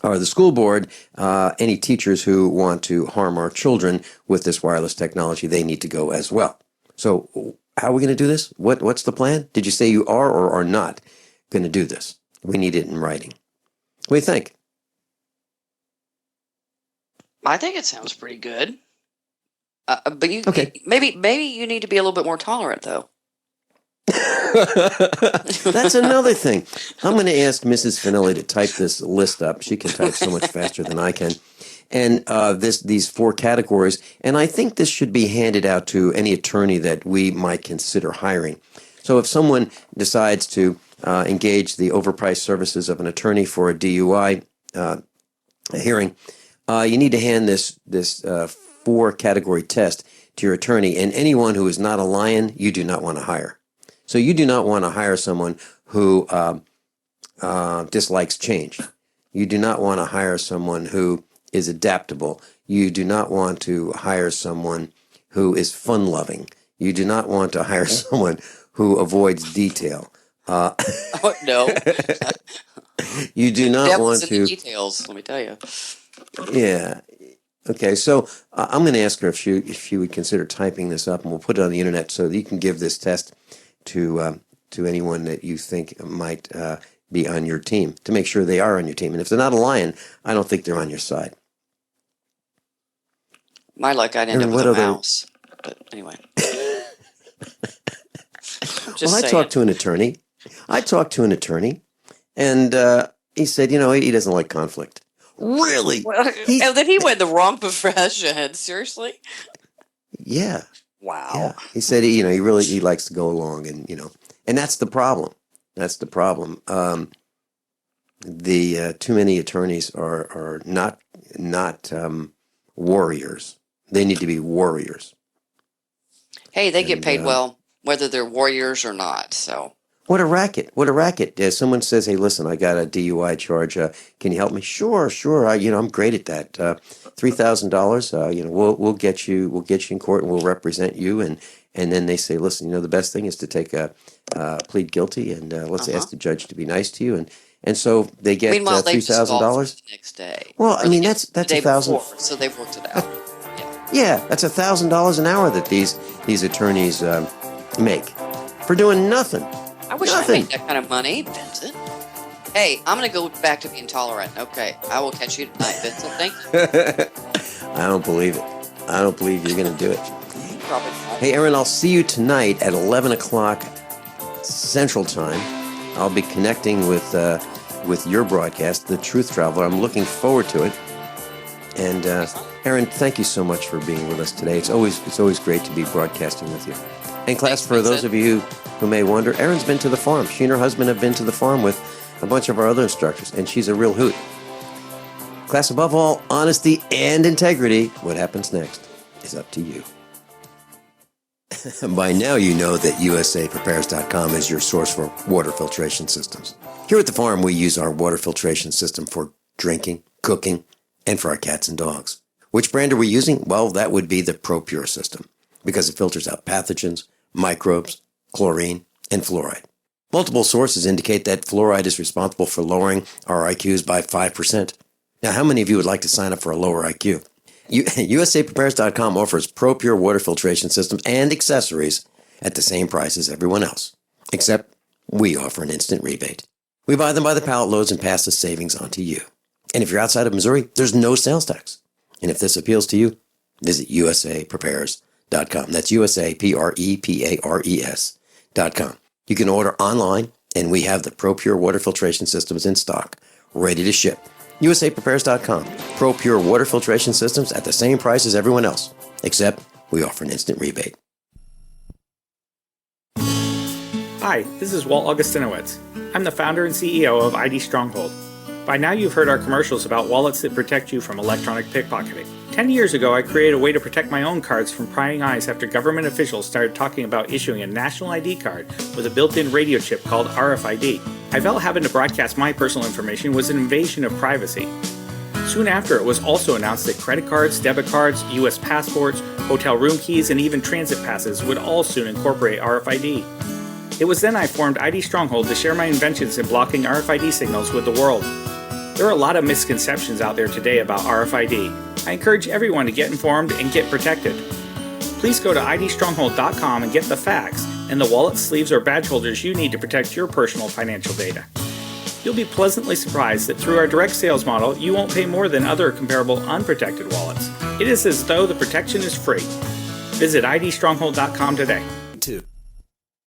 S4: are the school board, any teachers who want to harm our children with this wireless technology, they need to go as well. So how are we going to do this? What's the plan? Did you say you are or are not going to do this? We need it in writing. What do you think?
S21: I think it sounds pretty good. But you maybe you need to be a little bit more tolerant, though.
S4: That's another thing. I'm going to ask Mrs. Finelli to type this list up. She can type so much faster than I can. And these 4 categories. And I think this should be handed out to any attorney that we might consider hiring. So if someone decides to engage the overpriced services of an attorney for a DUI hearing, you need to hand this 4-category test to your attorney. And anyone who is not a lion, you do not want to hire. So you do not want to hire someone who dislikes change. You do not want to hire someone who is adaptable. You do not want to hire someone who is fun-loving. You do not want to hire someone who avoids detail.
S21: Oh, no.
S4: You do not want
S21: in
S4: to...
S21: the details, let me tell you.
S4: Yeah. Okay, so I'm going to ask her if she would consider typing this up, and we'll put it on the internet so that you can give this test to anyone that you think might be on your team, to make sure they are on your team. And if they're not a lion, I don't think they're on your side.
S21: My luck, I'd end up with a mouse. But anyway.
S4: I talked to an attorney. And he said, he doesn't like conflict. Really?
S21: Well, then he went the wrong profession. Seriously?
S4: Yeah.
S21: Wow.
S4: Yeah. He said, he likes to go along, and and that's the problem. That's the problem. Too many attorneys are not warriors. They need to be warriors.
S21: Hey, they get paid well, whether they're warriors or not. So.
S4: What a racket! What a racket! Someone says, "Hey, listen, I got a DUI charge. Can you help me?" Sure. I'm great at that. $3,000. We'll get you in court, and we'll represent you. And then they say, "Listen, the best thing is to take a plead guilty, and let's ask the judge to be nice to you." And so they get $3,000
S21: the next day.
S4: Well, I mean that's $1,000.
S21: So they've worked it out.
S4: Yeah, that's $1,000 an hour that these attorneys make for doing nothing.
S21: I wish I made that kind of money, Vincent. Hey, I'm going to go back to being tolerant. Okay, I will catch you tonight, Vincent. Thank you.
S4: I don't believe it. I don't believe you're going to do it.
S21: Probably not.
S4: Hey, Erin, I'll see you tonight at 11 o'clock Central Time. I'll be connecting with your broadcast, The Truth Traveler. I'm looking forward to it. And Erin, thank you so much for being with us today. It's always great to be broadcasting with you. And class, for those of you who may wonder, Erin's been to the farm. She and her husband have been to the farm with a bunch of our other instructors, and she's a real hoot. Class, above all, honesty and integrity. What happens next is up to you. By now you know that USAPrepares.com is your source for water filtration systems. Here at the farm, we use our water filtration system for drinking, cooking, and for our cats and dogs. Which brand are we using? Well, that would be the ProPure system, because it filters out pathogens, microbes, chlorine, and fluoride. Multiple sources indicate that fluoride is responsible for lowering our IQs by 5%. Now, how many of you would like to sign up for a lower IQ? USAPrepares.com offers ProPure water filtration systems and accessories at the same price as everyone else, except we offer an instant rebate. We buy them by the pallet loads and pass the savings on to you. And if you're outside of Missouri, there's no sales tax. And if this appeals to you, visit USAPrepares.com. That's USAPrepares.com. You can order online, and we have the ProPure water filtration systems in stock, ready to ship. USAPrepares.com. ProPure water filtration systems at the same price as everyone else, except we offer an instant rebate.
S23: Hi, this is Walt Augustinowitz. I'm the founder and CEO of ID Stronghold. By now you've heard our commercials about wallets that protect you from electronic pickpocketing. 10 years ago, I created a way to protect my own cards from prying eyes after government officials started talking about issuing a national ID card with a built-in radio chip called RFID. I felt having to broadcast my personal information was an invasion of privacy. Soon after, it was also announced that credit cards, debit cards, U.S. passports, hotel room keys, and even transit passes would all soon incorporate RFID. It was then I formed ID Stronghold to share my inventions in blocking RFID signals with the world. There are a lot of misconceptions out there today about RFID. I encourage everyone to get informed and get protected. Please go to idstronghold.com and get the facts and the wallet, sleeves, or badge holders you need to protect your personal financial data. You'll be pleasantly surprised that through our direct sales model, you won't pay more than other comparable unprotected wallets. It is as though the protection is free. Visit idstronghold.com today.